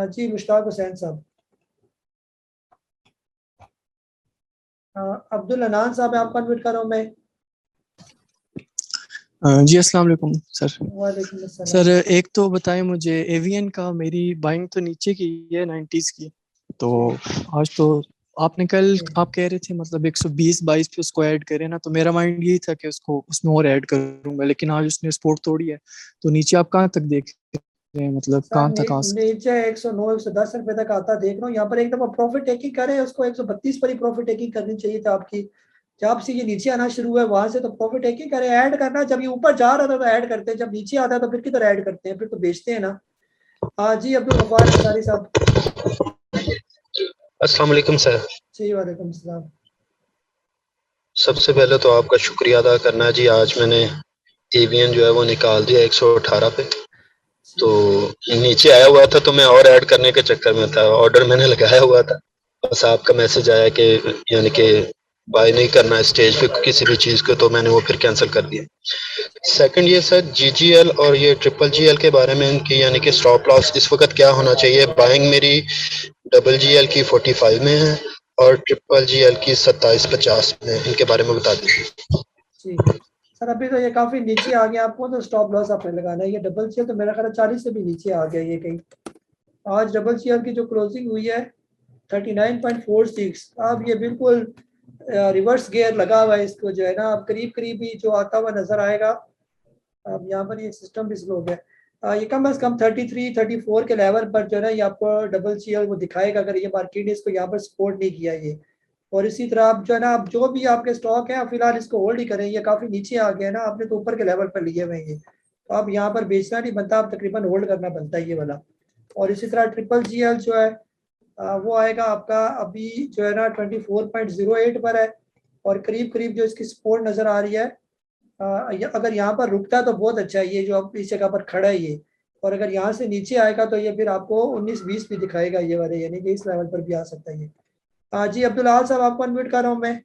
जी मुश्ताक हुसैन साहब। अब्दुल अनान साहब आपको अनम्यूट कर रहा हूँ मैं। जी अस्सलाम वालेकुम सर। वालेकुम अस्सलाम। सर एक तो बताएं मुझे, एवियन का मेरी बाइंग तो नीचे की है 90s की, तो आज तो आपने कल आप कह रहे थे मतलब 120-22 पे उसको ऐड करें ना, तो मेरा माइंड यही था कि उसको उसमें और ऐड करूंगा, लेकिन आज उसने सपोर्ट तोड़ी है। तो नीचे आप कहाँ तक देख रहे हैं, मतलब कहाँ तक आ सकते? नीचे 109 110 रुपए तक आता देख रहा हूँ। यहाँ पर एक दफा प्रॉफिट टेकिंग करें, उसको 132 पर ही प्रॉफिट टेकिंग करनी चाहिए था आपकी। जब से ये नीचे आना शुरू हुआ है वहां से तो प्रॉफिट टेकिंग करें, ऐड करना। जब ये ऊपर जा रहा था तो ऐड करते हैं, जब नीचे आता है तो फिर किधर ऐड करते हैं, फिर तो बेचते हैं ना। जी अब्दुल गफ्फार अंसारी साहब। अस्सलाम वालेकुम सर। जी वालेकुम सलाम। सबसे पहले तो आपका शुक्रिया अदा करना जी, आज मैंने एवीएन जो है वो निकाल दिया 118 पे, तो नीचे आया हुआ था तो मैं और ऐड करने के चक्कर में था, ऑर्डर मैंने लगाया हुआ था, बस आपका मैसेज आया कि यानी कि बाय नहीं करना स्टेज पे किसी भी चीज़ को, तो मैंने वो फिर कैंसिल कर दिया। सेकंड ये सर जीजीएल और ये ट्रिपल जीएल के बारे में इनकी यानी कि स्टॉप लॉस इस वक्त क्या होना चाहिए? बाइंग मेरी डबल जीएल की 45 में है और ट्रिपल जीएल की 2750 में, इनके बारे में बता दीजिए। जी सर अभी तो ये काफी नीचे आ गया, आपको तो स्टॉप लॉस आपने लगाना है। ये डबल जीएल तो मेरा ख्याल 40 से भी नीचे आ गया ये कहीं। आज डबल जीएल की जो क्लोजिंग हुई है 39.46, अब ये बिल्कुल रिवर्स गियर लगा हुआ है इसको जो है ना, अब करीब करीब ही जो आता हुआ नजर आएगा। अब यहाँ पर ये सिस्टम भी स्लो है, ये कम से कम 33-34 के लेवल पर जो है ना ये आपको डबल जीएल वो दिखाएगा, अगर ये मार्केट ने इसको यहाँ पर सपोर्ट नहीं किया ये। और इसी तरह आप जो है ना, आप जो भी आपके स्टॉक है फिलहाल इसको होल्ड ही करें, ये काफी नीचे आ गया ना, आपने तो ऊपर के लेवल पर लिए हुए ये, तो आप यहाँ पर बेचना नहीं बनता, आप तकरीबन होल्ड करना बनता है ये वाला। और इसी तरह ट्रिपल जीएल जो है वो आएगा आपका अभी जो है ना 24.08 पर है, और करीब करीब जो इसकी सपोर्ट नजर आ रही है, अगर यहाँ पर रुकता तो बहुत अच्छा है, ये जो अब इस जगह पर खड़ा है ये, और अगर यहाँ से नीचे आएगा तो ये फिर आपको 19-20 भी दिखाएगा ये वाले, यानी कि इस लेवल पर भी आ सकता है ये। जी अब्दुल आल साहब आपको अनम्यूट कर रहा हूँ मैं।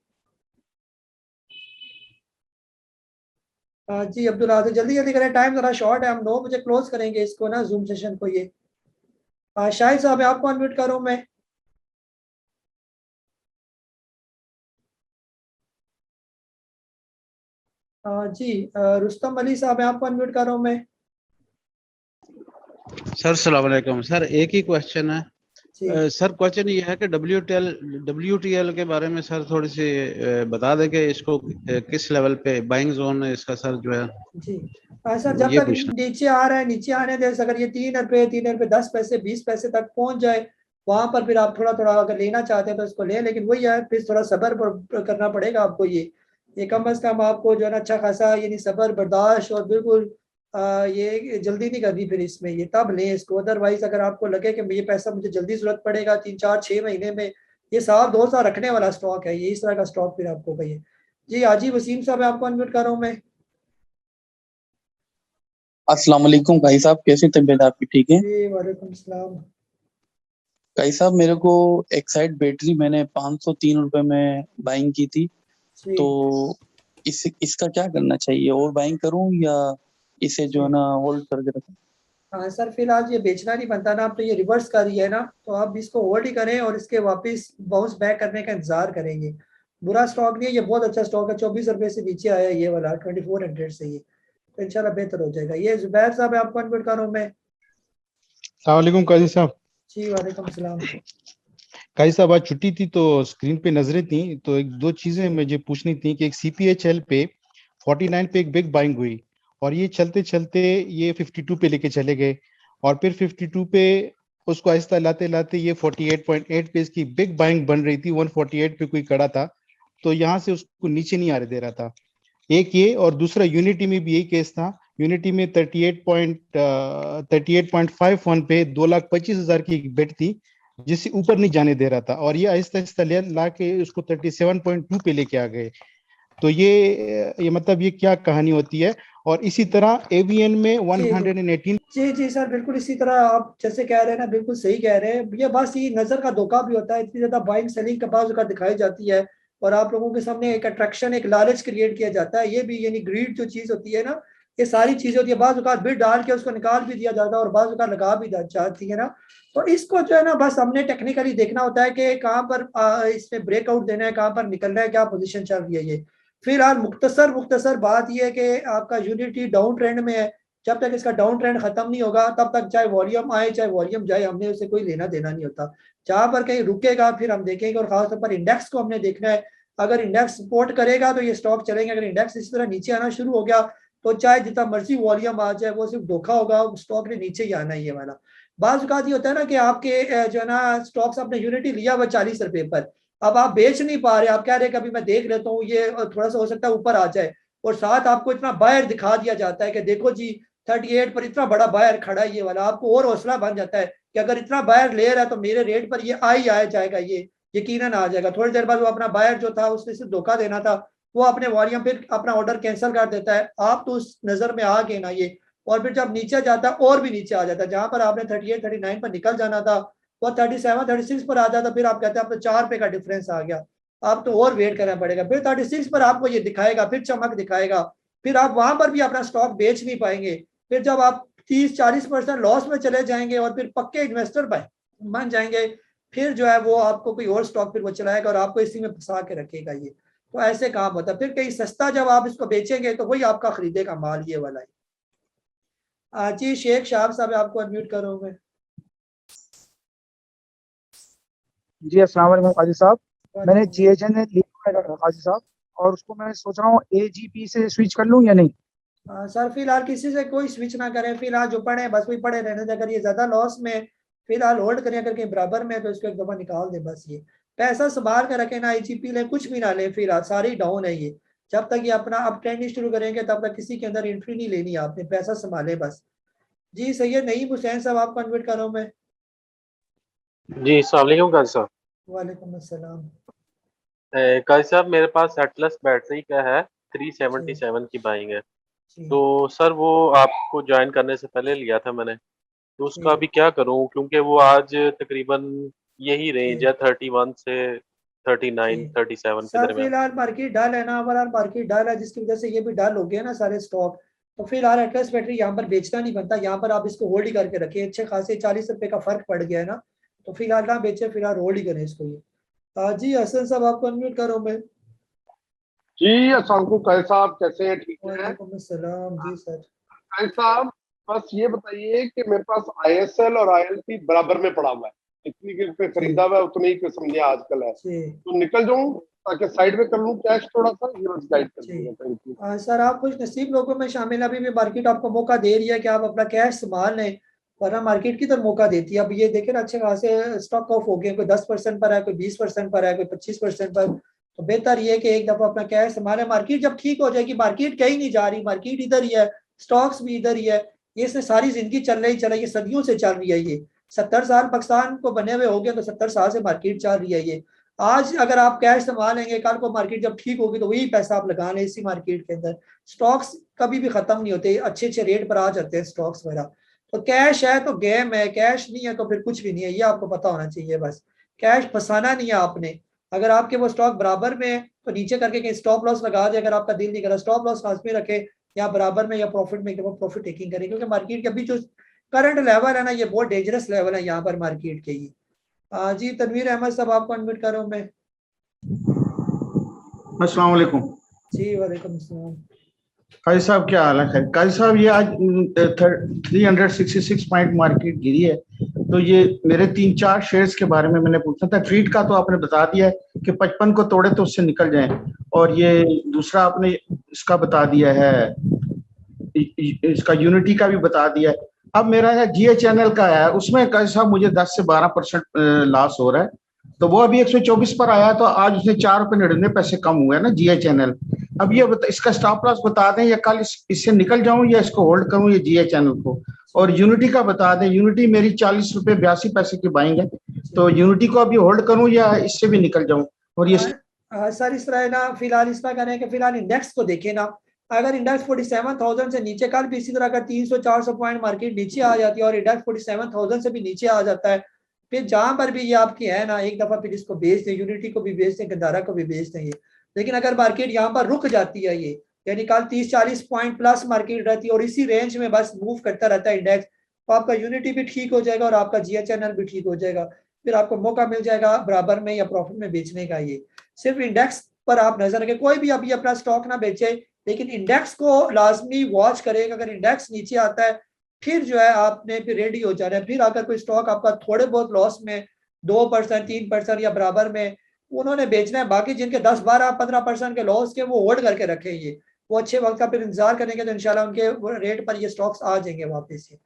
जी अब्दुल आल जल्दी जल्दी करें, टाइम जरा शॉर्ट है, हम 9 बजे क्लोज करेंगे इसको ना जूम सेशन को ये। शाहिद साहब आपको अनम्यूट कर रहा हूँ मैं। जी रुस्तम अली साहब आपको अनम्यूट कर रहा हूँ मैं। सर सलाम अलैकुम सर, एक ही क्वेश्चन है सर। क्वेश्चन ये है कि WTL के बारे में सर थोड़ी सी बता दें कि इसको किस लेवल पे बाइंग जोन है इसका सर जो है जी। सर जब तक नीचे आ रहा है नीचे आने दे, अगर ये 3 रुपये 10 पैसे 20 पैसे तक पहुंच जाए वहां पर फिर आप थोड़ा थोड़ा अगर लेना चाहते हैं तो इसको लें, लेकिन वही है फिर थोड़ा सब्र करना पड़ेगा आपको ये कम से कम आपको जो है ना अच्छा खासा यानी सब्र बर्दाश्त और बिल्कुल ये जल्दी नहीं करनी फिर इसमें, ये तब लें इसको। अदरवाइज अगर आपको लगे कि ये पैसा मुझे जल्दी जरूरत पड़ेगा 3-4-6 महीने में, ये 1-2 साल रखने वाला स्टॉक है ये, इस तरह का स्टॉक फिर आपको कहिए। जी हाजी वसीम साहब आपको अनम्यूट कर रहा हूँ मैं। अस्सलाम वालेकुम भाई साहब, कैसी तबीयत आपकी? ठीक है जी वालेकुम सलाम। भाई साहब मेरे को एक्साइड बैटरी मैंने 503 रुपए में बाइंग की थी, तो इसका क्या करना चाहिए? और बाइंग करूं या इसे जो है ना होल्ड करके रखूं? हाँ सर, फिलहाल ये बेचना नहीं बनता ना, अब तो ये रिवर्स कर रही है ना, तो आप इसको होल्ड ही करें और इसके वापस बाउंस बैक करने का इंतजार करेंगे। बुरा स्टॉक नहीं है, ये बहुत अच्छा स्टॉक है, 24 रुपये से नीचे आया है ये वाला 2400 से, ये तो इंशाल्लाह बेहतर हो जाएगा। ये जुबैर साहब आपको अनम्यूट कर रहा हूँ मैं। सलामकुम काजी साहब। जी वालेकुम सलाम। काजी साहब आज छुट्टी थी तो स्क्रीन पे नजरें थी, तो एक दो चीजें मुझे पूछनी थी कि एक CPHL पे 49 पे एक बिग बाइंग हुई और ये चलते चलते ये 52 पे लेके चले गए और फिर 52 पे उसको आहिस्ता लाते लाते ये 48.8 पे इसकी बिग बाइंग बन रही थी, 148 पे कोई कड़ा था तो यहाँ से उसको नीचे नहीं आने दे रहा था। एक ये, और दूसरा यूनिटी में भी यही केस था। यूनिटी में 38.51 पे 2,25,000 की एक बेट थी जिससे ऊपर नहीं जाने दे रहा था और ये आहिस्ता आहिस्ता ला के उसको 37.2 पे लेके आ गए। तो ये मतलब ये क्या कहानी होती है? और इसी तरह AVN में 118। जी सर, बिल्कुल इसी तरह आप जैसे कह रहे हैं ना, बिल्कुल सही कह रहे हैं। ये बस ये नजर का धोखा भी होता है, इतनी ज्यादा बाइंग सेलिंग का बाज़ औक़ात दिखाई जाती है और आप लोगों के सामने एक अट्रैक्शन, एक लालच क्रिएट किया जाता है। ये भी यानी ग्रीड जो चीज होती है ना, ये सारी चीजें होती है। बाज़ औक़ात बिड डाल के उसको निकाल भी दिया जाता है और बाज़ औक़ात लगा भी जाती है ना। तो इसको जो है ना, बस हमने टेक्निकली देखना होता है कि कहाँ पर इसमें ब्रेकआउट देना है, कहाँ पर निकलना है, क्या पोजीशन चल रही है। ये फिलहाल मुख्तसर बात यह है कि आपका यूनिटी डाउन ट्रेंड में है। जब तक इसका डाउन ट्रेंड खत्म नहीं होगा तब तक चाहे वॉल्यूम आए चाहे वॉल्यूम जाए, हमने उसे कोई लेना देना नहीं होता। जहां पर कहीं रुकेगा फिर हम देखेंगे, और खासतौर पर इंडेक्स को हमने देखना है। अगर इंडेक्स सपोर्ट करेगा तो ये स्टॉक चलेंगे, अगर इंडेक्स इस तरह नीचे आना शुरू हो गया तो चाहे जितना मर्जी वॉल्यूम आ जाए वो सिर्फ धोखा होगा, स्टॉक ने नीचे ही आना है ये वाला। बाज़ औक़ात ये होता है ना कि आपके जो है ना स्टॉक्स आपने यूनिटी लिया हुआ 40 रुपए पर, अब आप बेच नहीं पा रहे, आप कह रहे हैं कि अभी मैं देख लेता हूँ ये थोड़ा सा हो सकता है ऊपर आ जाए, और साथ आपको इतना बायर दिखा दिया जाता है कि देखो जी 38 पर इतना बड़ा बायर खड़ा है ये वाला, आपको और हौसला बन जाता है कि अगर इतना बायर ले रहा है तो मेरे रेट पर ये आ ही आया जाएगा, ये यकीनन आ जाएगा। थोड़ी देर बाद वो अपना बायर जो था उसने सिर्फ धोखा देना था, वो अपने वॉल्यूम फिर अपना ऑर्डर कैंसिल कर देता है। आप तो उस नजर में आ गए ना ये, और फिर जब नीचे जाता है और भी नीचे आ जाता है, जहां पर आपने 38 39 पर निकल जाना था वो 37 36 पर आ जाता, फिर आप कहते हैं अब तो 4 रुपए का डिफरेंस आ गया, आप तो और वेट करना पड़ेगा। फिर 36 पर आपको ये दिखाएगा, फिर चमक दिखाएगा, फिर आप वहां पर भी अपना स्टॉक बेच नहीं पाएंगे। फिर जब आप 30-40% लॉस में चले जाएंगे और फिर पक्के इन्वेस्टर बन जाएंगे, फिर जो है वो आपको कोई और स्टॉक फिर वो चलाएगा और आपको इसी में फंसा के रखेगा। ये तो ऐसे काम होता है। फिर कहीं सस्ता जब आप इसको बेचेंगे तो वही आपका खरीदेगा माल, ये वाला है। जी शेख शाह साहब आपको अनम्यूट करूँ मैं। जी अस्सलाम वालेकुम काजी साहब। मैंने GHN लिया है काजी साहब, और उसको मैं सोच रहा हूँ AGP से स्विच कर लूँ या नहीं। सर फिलहाल किसी से कोई स्विच ना करें, फिलहाल जो पड़े बस वही पड़े रहने दें। अगर ये ज्यादा लॉस में फिलहाल होल्ड करें, अगर कहीं बराबर में तो इसको एक दफा निकाल दे, बस ये पैसा संभाल कर रखें ना। IGP ले कुछ भी ना ले, फिलहाल सारी डाउन है ये। जब तक ये अपना अप ट्रेंड शुरू करेंगे तब तक किसी के अंदर एंट्री नहीं लेनी आपने, पैसा संभाले बस। जी सैयद नईम हुसैन साहब आपको अनम्यूट कर रहा हूँ मैं। जी अस्सलाम वालेकुम काजी साहब। वालेकुम अस्सलाम। काजी साहब मेरे पास एटलस बैटरी का है, 377 की बाइंग है, तो सर वो आपको ज्वाइन करने से पहले लिया था मैंने, तो उसका अभी क्या करूं? क्योंकि वो आज तकरीबन यही रेंज है 31 से 39 37 के सर दरमियान। फिलहाल मार्केट डाल है ना, ओवरऑल मार्केट डाल है, जिसकी वजह से ये भी डाल हो गया ना सारे स्टॉक। तो फिलहाल एटलस बैटरी यहाँ पर बेचना नहीं बनता, यहाँ पर आप इसको होल्ड ही करके रखिए। अच्छे खासे 40 रुपए का फर्क पड़ गया है ना, तो फिलहाल ना बेचे, फिलहाल होल्ड ही करें इसको ये। जी हसन साहब आपको अनम्यूट करो मैं। जी अस्सलाम कैसे साहब, कैसे हैं? ठीक है वालेकुम अस्सलाम। जी सर। कैसे साहब, बस ये बताइए कि मेरे पास ISL और ILP बराबर में पड़ा हुआ है, इतनी पे खरीदा हुआ है, उतनी ही किस्म लिया आजकल है, तो निकल जाऊं ताकि साइड में कर लूं कैश थोड़ा सा, ये बस गाइड कर दीजिएगा। सर आप कुछ नसीब लोगों में शामिल, अभी भी मार्केट आपको मौका दे रही है कि आप अपना कैश संभाल लें, वरना मार्केट की तरफ मौका देती है। अब ये देखें अच्छे खासे स्टॉक ऑफ हो गए, कोई 10% पर है, कोई 20% पर है, कोई 25% पर। तो बेहतर ये कि एक दफा अपना कैश संभाले। मार्केट जब ठीक हो जाएगी, मार्केट कहीं नहीं जा रही, मार्केट इधर ही है, स्टॉक्स भी इधर ही है, ये से सारी जिंदगी चल रही है, सदियों से चल रही है ये। 70 साल पाकिस्तान को बने हुए हो गए, तो 70 साल से मार्केट चल रही है ये। आज अगर आप कैश संभालेंगे, कल को मार्केट जब ठीक होगी तो वही पैसा आप लगा लें इसी मार्केट के अंदर। स्टॉक्स कभी भी खत्म नहीं होते, अच्छे अच्छे रेट पर आ जाते हैं स्टॉक्स वगैरह। तो कैश है तो गेम है, कैश नहीं है तो फिर कुछ भी नहीं है, ये आपको पता होना चाहिए। बस कैश फंसाना नहीं है आपने। अगर आपके वो स्टॉक बराबर में है तो नीचे करके कहीं स्टॉप लॉस लगा दे, अगर आपका दिल नहीं करा, स्टॉप लॉस लाजमी रखे, या बराबर में या प्रॉफिट में प्रॉफिट टेकिंग करें, क्योंकि मार्केट की अभी जो करंट लेवल है ना, ये बहुत डेंजरस लेवल है यहाँ पर मार्केट के ये। जी तनवीर अहमद साहब आपको अनम्यूट कर रहा हूँ मैं। अस्सलाम वालेकुम। जी वालेकुम अस्सलाम। काजी साहब क्या हाल है? खैर काजी साहब, ये आज 366 पॉइंट मार्केट गिरी है, तो ये मेरे 3-4 शेयर्स के बारे में मैंने पूछना था। ट्रीट का तो आपने बता दिया है कि 55 को तोड़े तो उससे निकल जाएं, और ये दूसरा आपने इसका बता दिया है, इसका यूनिटी का भी बता दिया है। अब मेरा है जीए चैनल का है, उसमें काजी साहब मुझे 10 से 12% लॉस हो रहा है, तो वो अभी 124 पर आया, तो आज उसने 4 रुपये 99 पैसे कम हुए ना जीए चैनल। अब ये इसका स्टॉप लॉस बता दें, या कल इससे निकल जाऊं या इसको होल्ड करूं ये जीए चैनल को, और यूनिटी का बता दें। यूनिटी मेरी 40 रुपये 82 पैसे की बाइंग है, तो यूनिटी को अभी होल्ड करूं या इससे भी निकल जाऊं? और ये सर इस तरह ना, फिलहाल इस तरह करें कि फिलहाल इंडेक्स को देखें ना, अगर इंडेक्स 47,000 से नीचे, कल भी इसी तरह अगर 300-400 पॉइंट मार्केट नीचे आ जाती है और इंडेक्स 47,000 से भी नीचे आ जाता है, फिर जहां पर भी ये आपकी है ना, एक दफा फिर इसको बेच दें, यूनिटी को भी बेच दें, गंदारा को भी बेच देंगे। लेकिन अगर मार्केट यहाँ पर रुक जाती है ये, यानी कल 30-40 पॉइंट प्लस मार्केट रहती है और इसी रेंज में बस मूव करता रहता है इंडेक्स, तो आपका यूनिटी भी ठीक हो जाएगा और आपका जीए चैनल भी ठीक हो जाएगा, फिर आपको मौका मिल जाएगा बराबर में या प्रॉफिट में बेचने का। ये सिर्फ इंडेक्स पर आप नजर रखें, कोई भी अभी अपना स्टॉक ना बेचे, लेकिन इंडेक्स को लाजमी वॉच करेगा। अगर इंडेक्स नीचे आता है फिर जो है आपने फिर रेडी हो जाना है। फिर अगर कोई स्टॉक आपका थोड़े बहुत लॉस में 2%, 3% या बराबर में, उन्होंने बेचना है। बाकी जिनके 10, 12, 15% के लॉस के, वो होल्ड करके रखेंगे, वो अच्छे वक्त का फिर इंतजार करेंगे, तो इंशाल्लाह उनके रेट पर ये स्टॉक्स आ जाएंगे वापस से।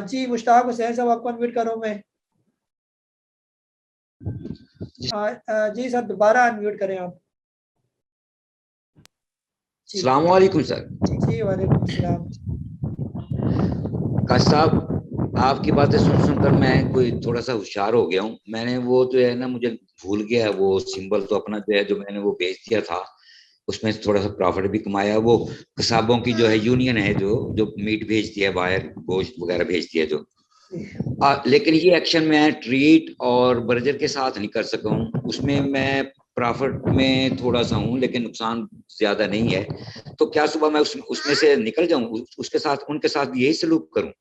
जी मुश्ताक हुसैन साहब आपको अनम्यूट करूँ मैं। जी सर दोबारा अनम्यूट करें आप। अस्सलाम वालेकुम सर। जी वालेकुम सलाम। काश साहब, आपकी बातें सुन सुनकर मैं कोई थोड़ा सा होशियार हो गया हूँ। मैंने वो जो है ना, मुझे भूल गया वो सिंबल, तो अपना जो है जो मैंने वो बेच दिया था, उसमें थोड़ा सा प्रॉफिट भी कमाया। वो कसाबों की जो है यूनियन है, जो मीट भेजती है बाहर, गोश्त वगैरह भेजती है जो, लेकिन ये एक्शन मैं ट्रीट और बर्जर के साथ नहीं कर सका हूँ। उसमें मैं प्रॉफिट में थोड़ा सा हूँ, लेकिन नुकसान ज्यादा नहीं है। तो क्या सुबह मैं उसमें से निकल जाऊँ, उसके साथ, उनके साथ यही सलूक करूँ?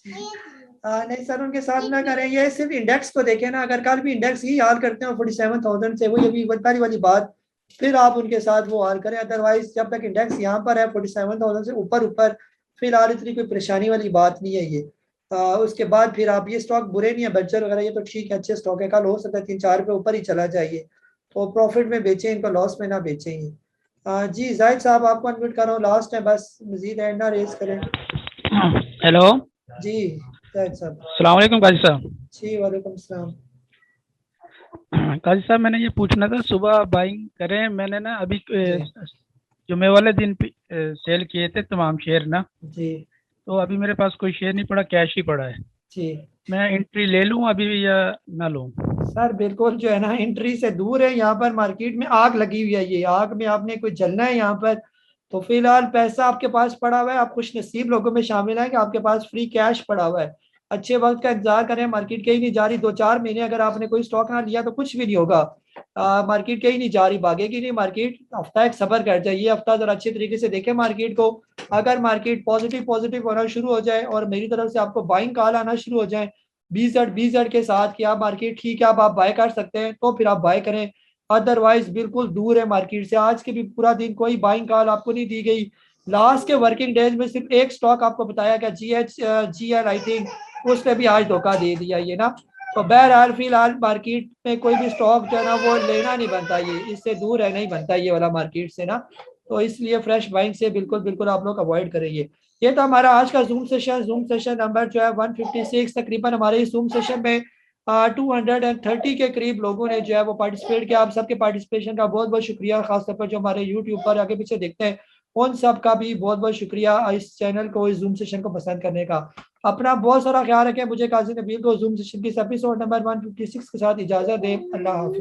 नहीं सर, उनके साथ ना करें, ये सिर्फ इंडेक्स को देखें ना। अगर कल भी इंडेक्स ही हाल करते हैं 47,000 से, वही अभी पहली वाली बात, फिर आप उनके साथ वो हाल करें। अदरवाइज जब तक इंडेक्स यहाँ पर है 47,000 से ऊपर, फिलहाल इतनी कोई परेशानी वाली बात नहीं है ये। उसके बाद फिर आप, ये स्टॉक बुरे नहीं है, बर्जर वगैरह ये तो ठीक है, अच्छे स्टॉक है, कल हो सकता है 3-4 रुपये ऊपर ही चला जाइए, तो प्रॉफिट में बेचें, इनको लॉस में ना बेचेंगे। जी जाहिद साहब आपको अनम्यूट कर रहा हूँ, लास्ट है, बस मजीद हैंड ना रेज करें। हेलो जी जाहिद साहब। अस्सलाम वालेकुम काजी साहब। जी वालेकुम सलाम। काजी साहब, मैंने ये पूछना था, सुबह बाइंग करें मैंने ना, अभी जुमे वाले दिन सेल किए थे तमाम शेयर ना जी, तो अभी मेरे पास कोई शेयर नहीं पड़ा, कैश ही पड़ा है जी। मैं एंट्री ले लूं अभी या ना लूं? सर बिल्कुल जो है ना, एंट्री से दूर है। यहाँ पर मार्केट में आग लगी हुई है, ये आग में आपने कोई जलना है यहाँ पर। तो फिलहाल पैसा आपके पास पड़ा हुआ है, आप खुश नसीब लोगों में शामिल हैं कि आपके पास फ्री कैश पड़ा हुआ है। अच्छे वक्त का इंतजार करें, मार्केट कहीं नहीं जा रही। 2-4 महीने अगर आपने कोई स्टॉक ना लिया तो कुछ भी नहीं होगा। मार्केट कहीं नहीं जा रही, भागेगी नहीं मार्केट। हफ्ता एक सब्र कर जाए, ये हफ्ता जरा अच्छे तरीके से देखें मार्केट को। अगर मार्केट पॉजिटिव होना शुरू हो जाए और मेरी तरफ से आपको बाइंग कॉल आना शुरू हो जाए 20 के साथ कि आप मार्केट ठीक है, आप बाय कर सकते हैं, तो फिर आप बाय करें। अदरवाइज बिल्कुल दूर है मार्केट से। आज के भी पूरा दिन कोई बाइंग कॉल आपको नहीं दी गई। लास्ट के वर्किंग डेज में सिर्फ एक स्टॉक आपको बताया गया, GL आई थिंक, उसने भी आज धोखा दे दिया ये ना। तो बहरहाल फिलहाल मार्केट में कोई भी स्टॉक जो है ना वो लेना नहीं बनता, ये इससे दूर रहना ही बनता है ये वाला मार्केट से ना। तो इसलिए फ्रेश बाइंग से बिल्कुल आप लोग अवॉइड करेंगे। ये तो हमारा आज का जूम सेशन नंबर जो है 156। तकरीबन हमारे इस जूम सेशन में 230 के करीब लोगों ने जो है वो पार्टिसिपेट किया। आप सबके पार्टिसिपेशन का बहुत बहुत शुक्रिया। खासतौर पर जो हमारे यूट्यूब पर आगे पीछे देखते हैं उन सब का भी बहुत बहुत शुक्रिया इस चैनल को, इस जूम सेशन को पसंद करने का। अपना बहुत सारा ख्याल रखें। मुझे काजी नबील को जूम सेशन की एपिसोड नंबर 156 के साथ इजाजत दें। अल्लाह हाफिज़।